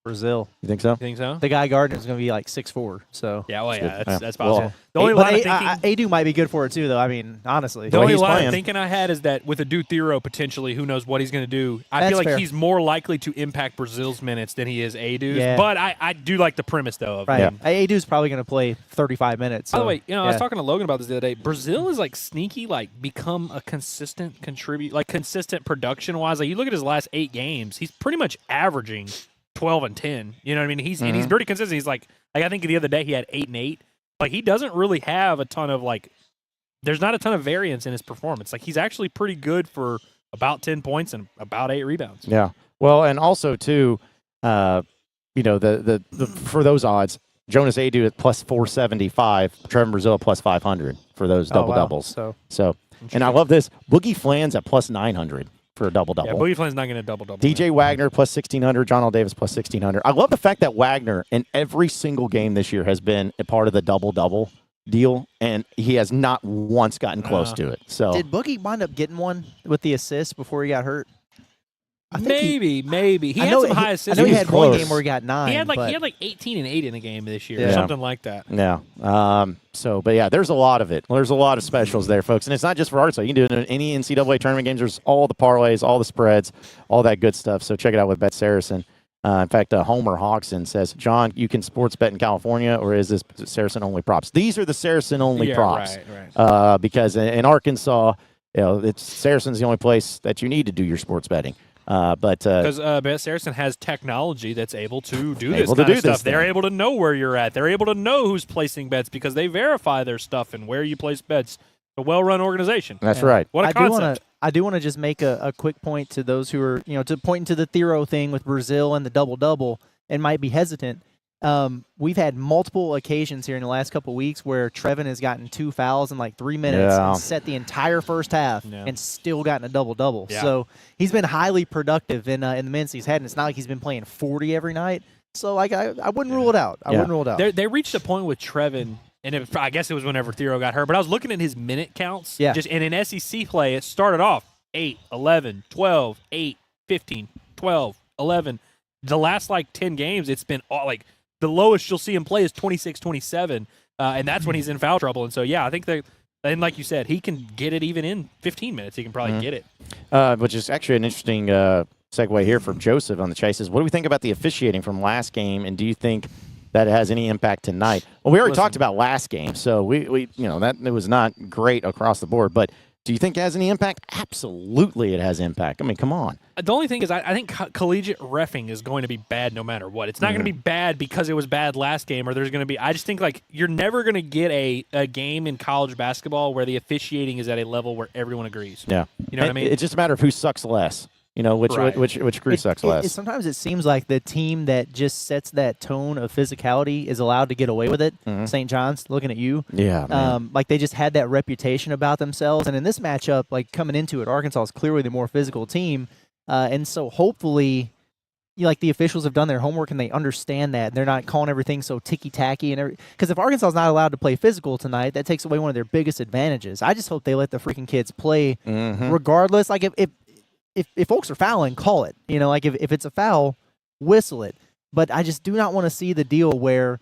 Brazil. You think so? You think so? The guy guarding is going to be like 6'4". So Yeah, well, yeah, good. that's Well, possible. The only line of thinking, Adu might be good for it too, though. I mean, honestly, the way only he's line playing. of thinking I had is that with a Duke Theroux potentially, who knows what he's going to do. I That's feel like fair. he's more likely to impact Brazil's minutes than he is Adu's. Yeah. But I do like the premise though of right? Yeah. Adu's probably going to play 35 minutes. By the so, way, I was yeah. talking to Logan about this the other day. Brazil is like sneaky, like become a consistent consistent production wise. Like you look at his last 8 games, he's pretty much averaging 12 and 10. You know what I mean? And he's pretty consistent. He's like I think the other day he had 8 and 8. Like he doesn't really have a ton of there's not a ton of variance in his performance. Like he's actually pretty good for about 10 points and about 8 rebounds. Yeah. Well, and also too, the for those odds, Jonas Adu at plus 475, Trevor Brazil at plus 500 for those double doubles. So, and I love this Boogie Flans at plus 900 for a double double. Yeah, Boogie Flynn's not going to double. DJ Wagner plus 1,600, John L. Davis plus 1,600. I love the fact that Wagner in every single game this year has been a part of the double-double deal, and he has not once gotten close to it. So Did Boogie wind up getting one with the assist before he got hurt? Maybe. He I had know some high I assists. know he He was had one close. game where he got 9. He had but- like 18 and 8 in a game this year, Yeah. or something like that. Yeah. But yeah, there's a lot of it. There's a lot of specials there, folks. And it's not just for Arkansas. You can do it in any NCAA tournament games. There's all the parlays, all the spreads, all that good stuff. So check it out with BetSaracen. In fact, Homer Hodgson says, John, you can sports bet in California, or is this Saracen only props? These are the Saracen only props. Right. Because in Arkansas, Saracen's the only place that you need to do your sports betting. Because BetSaracen has technology that's able to do this Able to kind do of stuff. this They're thing. able to know where you're at. They're able to know who's placing bets because they verify their stuff and where you place bets. A well-run organization. That's right. What a concept. I do want to just make a quick point to those who are, to point to the Thero thing with Brazil and the double-double and might be hesitant. We've had multiple occasions here in the last couple of weeks where Trevin has gotten 2 fouls in like 3 minutes and set the entire first half and still gotten a double-double. Yeah. So he's been highly productive in the minutes he's had, and it's not like he's been playing 40 every night. So like I wouldn't rule it out. I wouldn't rule it out. They reached a point with Trevin, and I guess it was whenever Thero got hurt, but I was looking at his minute counts. Yeah. And in SEC play, it started off 8, 11, 12, 8, 15, 12, 11. The last 10 games, it's been all the lowest you'll see him play is 26, 27, and that's when he's in foul trouble. And so, I think and like you said, he can get it even in 15 minutes. He can probably get it. Which is actually an interesting segue here from Joseph on the chases. What do we think about the officiating from last game, and do you think that it has any impact tonight? Well, we already talked about last game, so we that it was not great across the board, but do you think it has any impact? Absolutely it has impact. I mean, come on. The only thing is I think collegiate reffing is going to be bad no matter what. It's not going to be bad because it was bad last game, or there's going to be – I just think you're never going to get a game in college basketball where the officiating is at a level where everyone agrees. Yeah. You know what I mean? It's just a matter of who sucks less. Which crew sucks less. Sometimes it seems like the team that just sets that tone of physicality is allowed to get away with it. St. John's, looking at you. Yeah, man. They just had that reputation about themselves. And in this matchup, coming into it, Arkansas is clearly the more physical team. And so hopefully, the officials have done their homework and they understand that. They're not calling everything so ticky-tacky. Because if Arkansas is not allowed to play physical tonight, that takes away one of their biggest advantages. I just hope they let the freaking kids play regardless. If folks are fouling, call it. If it's a foul, whistle it. But I just do not want to see the deal where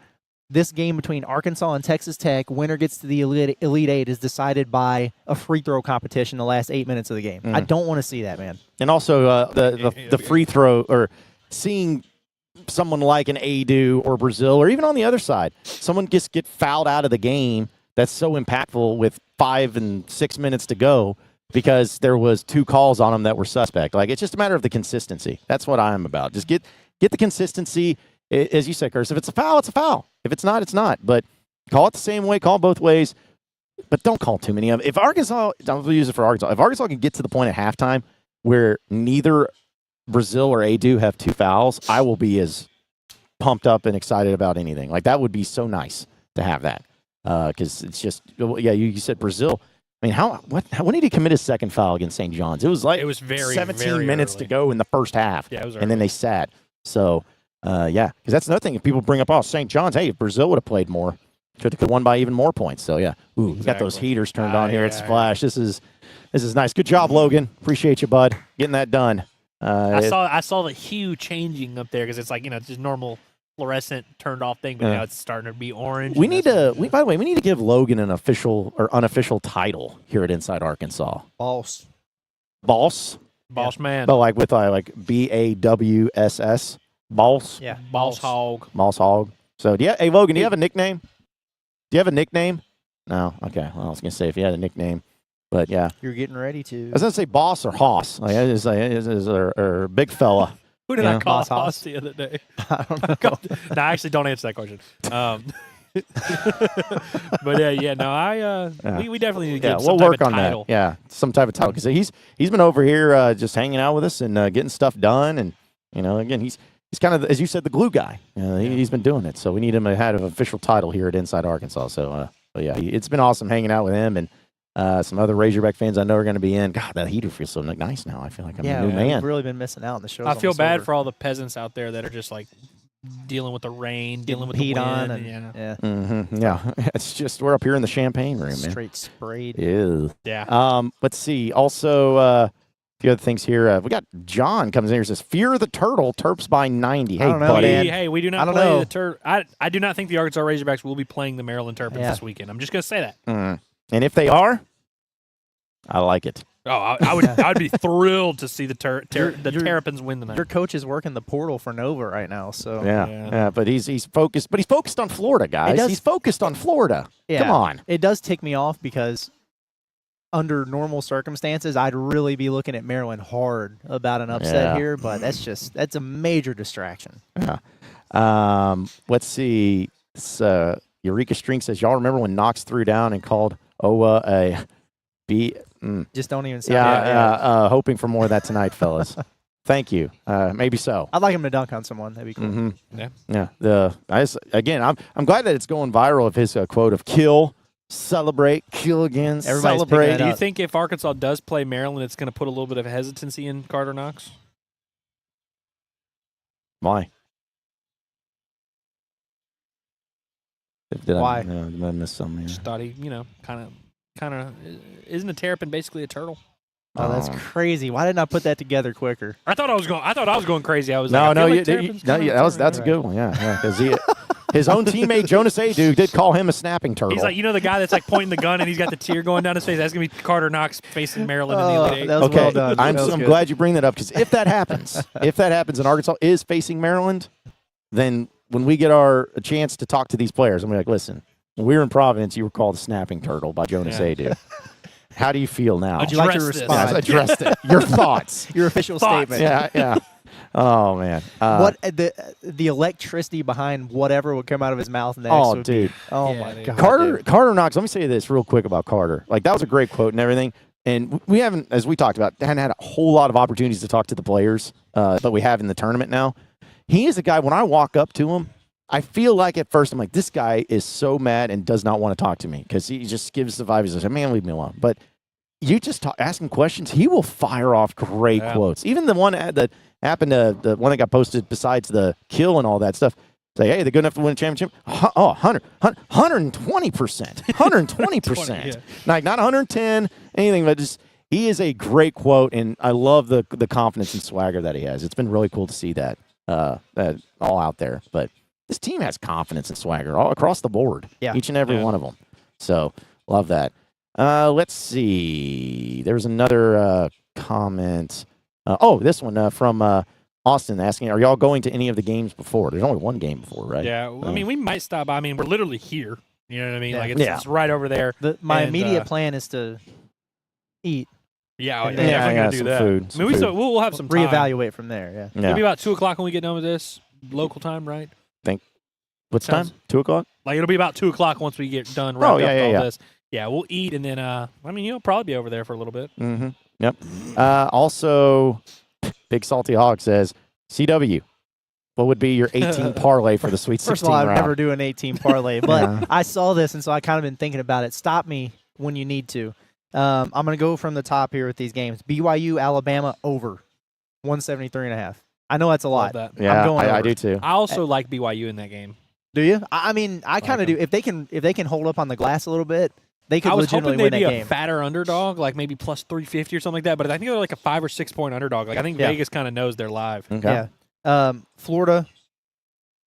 this game between Arkansas and Texas Tech, winner gets to the Elite Eight, is decided by a free throw competition the last 8 minutes of the game. I don't want to see that, man. And also the free throw, or seeing someone like an Adu or Brazil, or even on the other side, someone just get fouled out of the game that's so impactful with 5 and 6 minutes to go, because there was 2 calls on them that were suspect. It's just a matter of the consistency. That's what I'm about. Just get the consistency. As you said, Curtis, if it's a foul, it's a foul. If it's not, it's not. But call it the same way, call both ways, but don't call too many of them. If Arkansas, I'll use it for Arkansas, if Arkansas can get to the point at halftime where neither Brazil or Adu have 2 fouls, I will be as pumped up and excited about anything. That would be so nice to have that. Because it's just, you said Brazil. I mean, when did he commit his second foul against St. John's? It was very 17 very minutes early. to go in the first half. Yeah, it was and then early. they sat. So, because that's another thing. If people bring up, St. John's, hey, if Brazil would have played more, could have won by even more points. So, yeah. Ooh, we got those heaters turned on here at Splash. This is nice. Good job, Logan. Appreciate you, bud, getting that done. I saw the hue changing up there because it's just normal fluorescent turned off thing, but now it's starting to be orange. By the way, we need to give Logan an official or unofficial title here at Inside Arkansas. Boss. Boss, man. but with BAWSS, boss. Yeah. Boss hog. Moss Hog. So, hey, Logan, do you have a nickname? Do you have a nickname? No. Okay. Well, I was gonna say if you had a nickname, but yeah, You're getting ready to. I was gonna say boss or hoss. Or big fella. Who did I call Boss Hoss? Hoss the other day? I don't know. No, actually, don't answer that question. But we definitely need to Yeah, get we'll some work type of on title. that. Yeah, some type of title, because he's been over here just hanging out with us and getting stuff done, and again he's kind of, as you said, the glue guy. He's been doing it, so we need him to have an official title here at Inside Arkansas. So, it's been awesome hanging out with him, and some other Razorback fans I know are going to be in. God, that heater feels so nice now. I feel like I'm a new man. We've really been missing out on the show. I feel bad for all the peasants out there that are just dealing with the rain, dealing with the heat wind. on, Yeah, it's just we're up here in the champagne room, man. straight sprayed. Ew. Yeah. Let's see. Also, few other things here. We got John comes in here and says, "Fear the turtle, Terps by 90." Hey, I don't know, buddy. man. Hey, we do I not don't play know. the Terps. I do not think the Arkansas Razorbacks will be playing the Maryland Terrapins Yeah. this weekend. I'm just going to say that. And if they are, I like it. Oh, I would be thrilled to see the Terrapins win tonight. Your coach is working the portal for Nova right now, so Yeah, but he's focused. But he's focused on Florida, guys. He's focused on Florida. Yeah. Come on. It does tick me off because under normal circumstances, I'd really be looking at Maryland hard about an upset here, but that's a major distraction. Yeah. Let's see. Eureka String says, "Y'all remember when Knox threw down and called Owa a B?" Just don't even say hoping for more of that tonight, fellas. Thank you. Maybe so. I'd like him to dunk on someone. That'd be cool. Yeah. I'm glad that it's going viral of his quote of "kill, celebrate, kill again, Everybody's celebrate." picking Do it you up. think if Arkansas does play Maryland, it's going to put a little bit of hesitancy in Carter Knox? Why? Why? Did I miss something here? Just thought he, kind of, isn't a terrapin basically a turtle? Oh, that's crazy. Why didn't I put that together quicker? I thought I was going crazy. I was No, like, no, I feel like terrapins kinda that's a good one. Yeah, because his own teammate Jonas Adu did call him a snapping turtle. He's like, the guy that's like pointing the gun and he's got the tear going down his face. That's gonna be Carter Knox facing Maryland in the Elite Eight. That was well done. I'm That was good. glad you bring that up because if that happens, and Arkansas is facing Maryland, then when we get a chance to talk to these players, I'm gonna be like, listen, when we were in Providence, you were called a snapping turtle by Jonas Adu. How do you feel now? Would you like to Address this. respond? Yes, addressed it. Your thoughts. Your official Thoughts. statement. Yeah. Oh man. What the electricity behind whatever would come out of his mouth next? Oh, would dude. Be, oh Yeah, my dude. god. Carter Knox. Let me say this real quick about Carter. Like that was a great quote and everything. And we haven't, as we talked about, hadn't had a whole lot of opportunities to talk to the players, but we have in the tournament now. He is a guy. When I walk up to him, I feel like at first I'm like, this guy is so mad and does not want to talk to me because he just gives the vibe. He's like, man, leave me alone. But you just ask him questions, he will fire off great quotes. Even the one that happened to the one that got posted besides the kill and all that stuff. Say, hey, they're good enough to win a championship? 120%. 120%. Yeah. Like, not 110, anything, but just he is a great quote, and I love the confidence and swagger that he has. It's been really cool to see that all out there. But this team has confidence and swagger all across the board, each and every one of them. So, love that. Let's see. There's another comment. This one from Austin asking, are y'all going to any of the games before? There's only one game before, right? Yeah, I mean, we might stop by. I mean, we're literally here. You know what I mean? Yeah. Like, it's right over there. My And, immediate plan is to eat, Yeah, And we're then- definitely going to do some that. food, I some mean, food. we'll have some time. reevaluate from there. Yeah. It'll be about 2 o'clock when we get done with this, local time, right? What's time? Sounds- 2 o'clock? Like, it'll be about 2 o'clock once we get done wrapping up all yeah. this. Yeah, we'll eat, and then, I mean, you'll probably be over there for a little bit. Mm-hmm. Yep. Also, Big Salty Hog says, CW, what would be your 18 parlay for the Sweet 16 First of all, I would round? never do an 18 parlay, but Yeah. I saw this, and so I kind of been thinking about it. Stop me when you need to. I'm going to go from the top here with these games. BYU, Alabama, over 173.5. I know that's a lot. Love that. Yeah, I'm going I over. do too. I also like BYU in that game. Do you? I mean, I kind of them. do. If they can hold up on the glass a little bit, they could I was hoping legitimately they'd win be that a game. fatter underdog, like maybe plus 350 or something like that. But I think they're like a 5 or 6 point underdog. Like I think Yeah. Vegas kind of knows they're live. Okay. Yeah. Florida,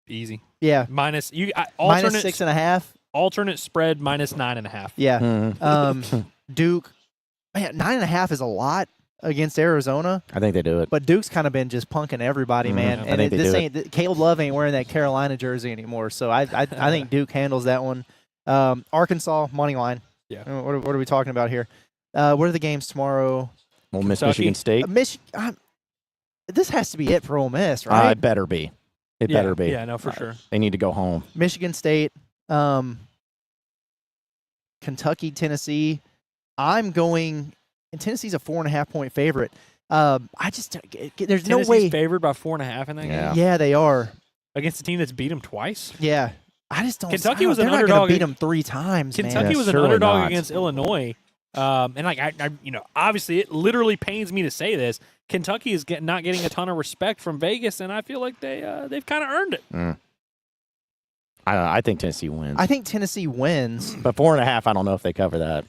Easy. yeah, Minus minus 6.5. alternate spread minus 9.5. Yeah. Mhm. Duke, man, 9.5 is a lot against Arizona, I think they do it. but Duke's kind of been just punking everybody, Mhm. man. I And think they this do ain't Caleb Love ain't wearing that Carolina jersey anymore, so I think Duke handles that one. Arkansas money line. Yeah. What are we talking about here? What are the games tomorrow? Ole Miss, Kentucky. Michigan State. This has to be it for Ole Miss, It right? better be. It better be. Yeah, no, for sure. They need to go home. Michigan State, Kentucky, Tennessee. I'm going, and Tennessee's a 4.5 point favorite. I just there's Tennessee's no way. favored by 4.5 in that Yeah. game Yeah, they are. against a team that's beat them twice. Yeah, I just don't. Kentucky I don't- was an they're not gonna underdog beat ag- them 3 times. Kentucky man. Yeah, was an surely underdog not. against Illinois. And like I, obviously it literally pains me to say this. Kentucky is not getting a ton of respect from Vegas, and I feel like they've kind of earned it. I think Tennessee wins. I think Tennessee wins. but 4.5, I don't know if they cover that.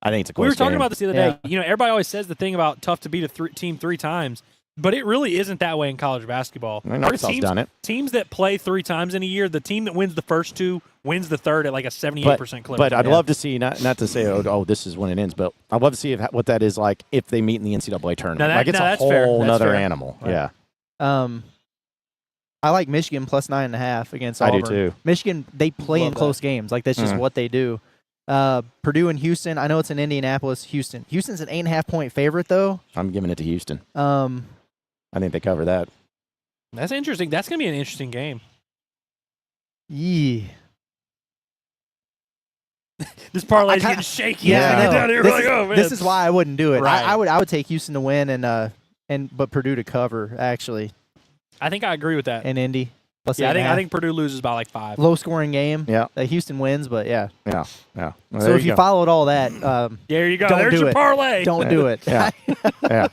I think it's a close We were talking game. about this the other day. You know, everybody always says the thing about tough to beat a team 3 times, but it really isn't that way in college basketball. I mean, Arkansas's done it. Teams that play 3 times in a year, the team that wins the first 2 wins the third at like a 78% clip. But I'd love to see, not to say, oh, this is when it ends, but I'd love to see what that is like if they meet in the NCAA tournament. It's a whole other animal. Right. Yeah. I like Michigan plus 9.5 against Auburn. I do too. Michigan, they play in close games. Like, that's just what they do. Purdue and Houston. I know it's in Indianapolis. Houston's an 8.5-point favorite, though. I'm giving it to Houston. I think they cover that. That's interesting. That's going to be an interesting game. Yeah. This parlay's getting shaky. Yeah, down here. This, like, oh, man. this is why I wouldn't do it. Right. I would take Houston to win but Purdue to cover, actually. I think I agree with that. And Indy. Plus I 8.5. think Purdue loses by like 5. Low scoring game. Yeah. Houston wins, but yeah. Yeah. Well, So if you followed all that, there you go. Don't There's do your it. parlay. don't do it. Yeah.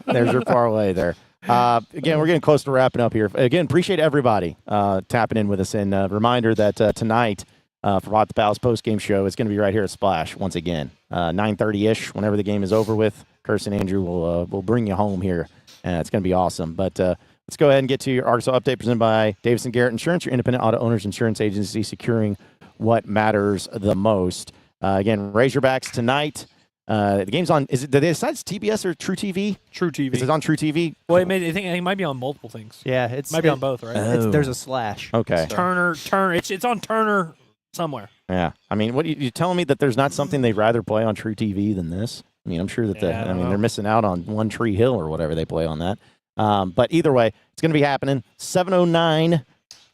There's your parlay there. Again, we're getting close to wrapping up here. Again, appreciate everybody tapping in with us. And reminder that tonight for Hot the Palace post-game show, it's going to be right here at Splash once again. 9:30-ish, whenever the game is over with. Curse and Andrew will bring you home here. It's going to be awesome. But let's go ahead and get to your Arkansas update presented by Davison Garrett Insurance, your independent auto owners insurance agency, securing what matters the most. Again, Razorbacks tonight. The game's on. Did they decide it's TBS or True TV? True TV. Is it on True TV? Well, I think it might be on multiple things. Yeah, it Might be on both, right? There's a slash. Okay. Turner. It's on Turner somewhere. Yeah. I mean, what you telling me that there's not something they'd rather play on True TV than this? I mean, I'm sure that they're missing out on One Tree Hill or whatever they play on that. But either way, it's going to be happening 7:09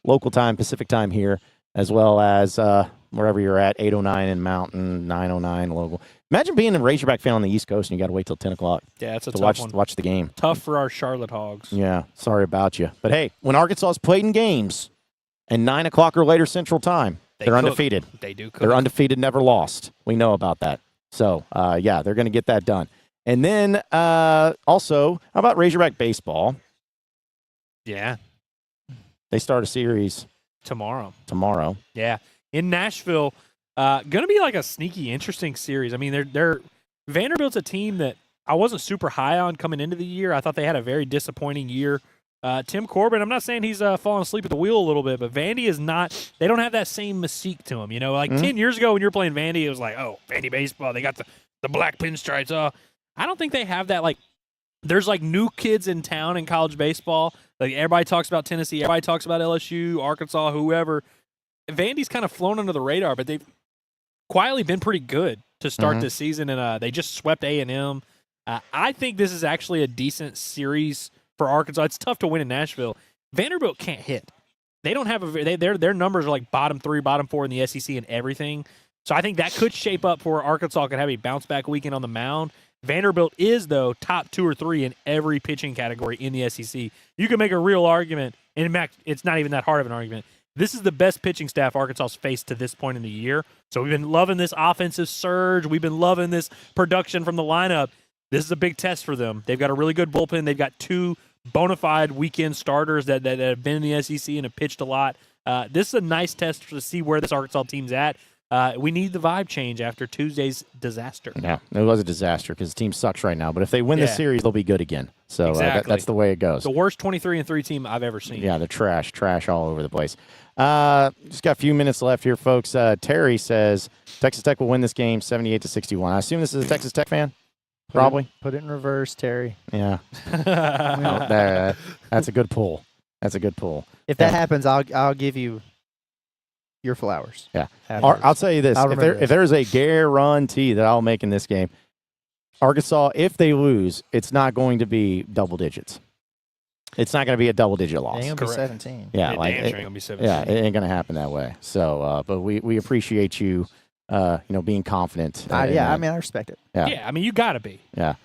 local time, Pacific time here, as well as wherever you're at, 8:09 in Mountain, 9:09 local. Imagine being a Razorback fan on the East Coast and you got to wait till 10 o'clock Yeah, it's a to tough one. watch the game. Tough for our Charlotte Hogs. Yeah, sorry about you. But hey, when Arkansas's played in games and 9 o'clock or later Central Time, they're cook. undefeated. They do cook. They're undefeated, never lost. We know about that. So, yeah, they're going to get that done. And then also, how about Razorback baseball? Yeah, They start a series tomorrow. Yeah, in Nashville. Going to be like a sneaky, interesting series. I mean, they're Vanderbilt's a team that I wasn't super high on coming into the year. I thought they had a very disappointing year. Tim Corbin, I'm not saying he's falling asleep at the wheel a little bit, but Vandy is not. They don't have that same mystique to them. You know, like 10 years ago when you were playing Vandy, it was like, oh, Vandy baseball. They got the black pinstripes. I don't think they have that. Like, there's like new kids in town in college baseball. Like everybody talks about Tennessee, everybody talks about LSU, Arkansas, whoever. Vandy's kind of flown under the radar, but they've quietly been pretty good to start this season, and they just swept A&M. I think this is actually a decent series for Arkansas. It's tough to win in Nashville. Vanderbilt can't hit. They don't have their numbers are like bottom 3, bottom 4 in the SEC and everything. So I think that could shape up for Arkansas could have a bounce back weekend on the mound. Vanderbilt is, though, top 2 or 3 in every pitching category in the SEC. You can make a real argument, and in fact, it's not even that hard of an argument. This is the best pitching staff Arkansas's faced to this point in the year. So we've been loving this offensive surge. We've been loving this production from the lineup. This is a big test for them. They've got a really good bullpen. They've got 2 bona fide weekend starters that have been in the SEC and have pitched a lot. This is a nice test to see where this Arkansas team's at. We need the vibe change after Tuesday's disaster. Yeah, it was a disaster because the team sucks right now. But if they win this series, they'll be good again. So Exactly. That's the way it goes. The worst 23-3 team I've ever seen. Yeah, they're trash all over the place. Just got a few minutes left here, folks. Terry says Texas Tech will win this game 78-61. I assume this is a Texas Tech fan? Probably. Put it in reverse, Terry. Yeah. That's a good pull. If that happens, I'll give you your flowers. Yeah. afterwards. I'll tell you this. I'll remember If there's a guarantee that I'll make in this game, Arkansas, if they lose, it's not going to be double digits. It's not going to be a double-digit loss. It ain't gonna be Correct. 17. Yeah, It like damn sure ain't gonna be 17. yeah, it ain't going to happen that way. So, but we appreciate you, being confident. I in that. mean, I respect it. Yeah, I mean, you got to be. Yeah.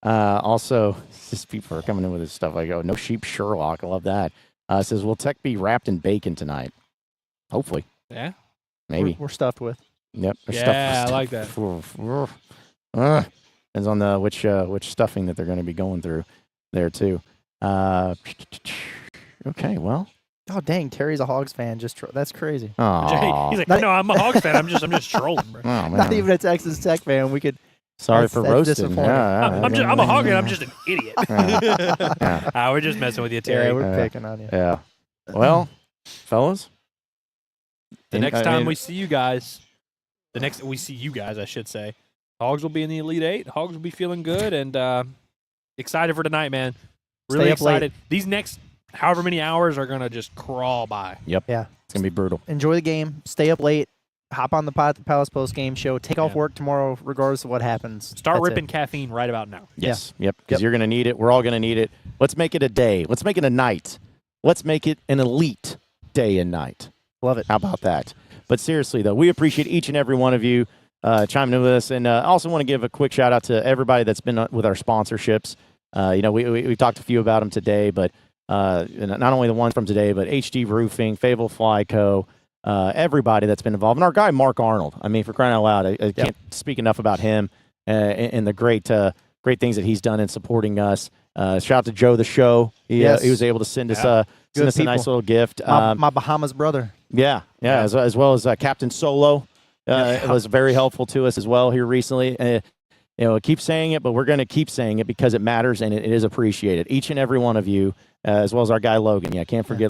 Also, just people are coming in with this stuff. I go, no sheep Sherlock. I love that. Says, will Tech be wrapped in bacon tonight? Hopefully. Yeah. Maybe. We're stuffed with. Yep. there's Yeah, I like that. Depends on which stuffing that they're going to be going through there too. Okay, well. Oh dang, Terry's a Hogs fan. That's crazy. Aw. He's like, no, I'm a Hogs fan. I'm just trolling, bro. Oh, man. Not even a Texas Tech fan. We could Sorry for that's roasting. disappointing. I'm a hog and I'm just an idiot. Yeah. We're just messing with you, Terry. Yeah, we're picking on you. Yeah. Well, fellas. The next time we see you guys, I should say, Hogs will be in the Elite Eight. Hogs will be feeling good and excited for tonight, man. Really Stay up late. excited. These next however many hours are going to just crawl by. Yep. Yeah. It's going to be brutal. Enjoy the game. Stay up late. Hop on the Palace post game show. Take off Yeah. work tomorrow, regardless of what happens. Start That's ripping caffeine right about now. Yes. Yep. Because you're going to need it. We're all going to need it. Let's make it a day. Let's make it a night. Let's make it an elite day and night. Love it. How about that? But seriously, though, we appreciate each and every one of you chiming in with us. And I also want to give a quick shout out to everybody that's been with our sponsorships. We talked a few about them today, but not only the ones from today, but HD Roofing, Fable Fly Co., everybody that's been involved. And our guy, Mark Arnold. I mean, for crying out loud, I can't speak enough about him and the great things that he's done in supporting us. Shout out to Joe the Show. He was able to send us a nice little gift. My Bahamas brother. Yeah. As well as Captain Solo. It was very helpful to us as well here recently. Keep saying it, but we're going to keep saying it because it matters and it is appreciated. Each and every one of you, as well as our guy Logan. Yeah, can't forget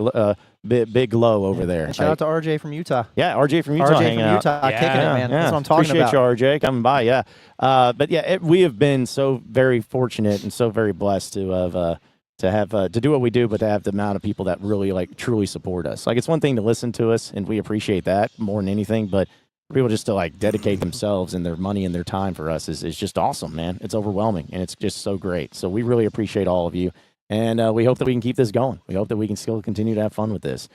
Big Low over there. And shout out to RJ from Utah. Yeah, RJ from Utah. RJ from Utah, kicking it, man. That's what I'm talking Appreciate about. you, RJ, coming by. Yeah, but yeah, we have been so very fortunate and so very blessed to have to do what we do, but to have the amount of people that really truly support us. It's one thing to listen to us, and we appreciate that more than anything, but people just to dedicate themselves and their money and their time for us is just awesome, man. It's overwhelming and it's just so great. So we really appreciate all of you, and we hope that we can keep this going. We hope that we can still continue to have fun with this,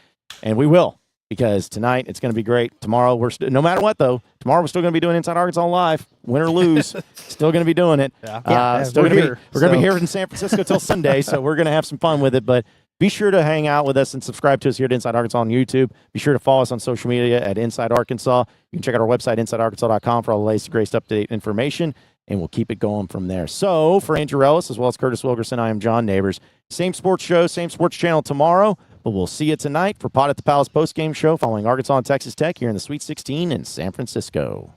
and we will, because tonight it's going to be great. Tomorrow no matter what though, tomorrow we're still going to be doing Inside Arkansas live, win or lose, still going to be doing it. We're going here. to be here in San Francisco till Sunday, so we're going to have some fun with it, but. Be sure to hang out with us and subscribe to us here at Inside Arkansas on YouTube. Be sure to follow us on social media at Inside Arkansas. You can check out our website, InsideArkansas.com, for all the latest, greatest up-to-date information, and we'll keep it going from there. So, for Andrew Ellis, as well as Curtis Wilkerson, I am John Neighbors. Same sports show, same sports channel tomorrow, but we'll see you tonight for Pot at the Palace postgame show following Arkansas and Texas Tech here in the Sweet 16 in San Francisco.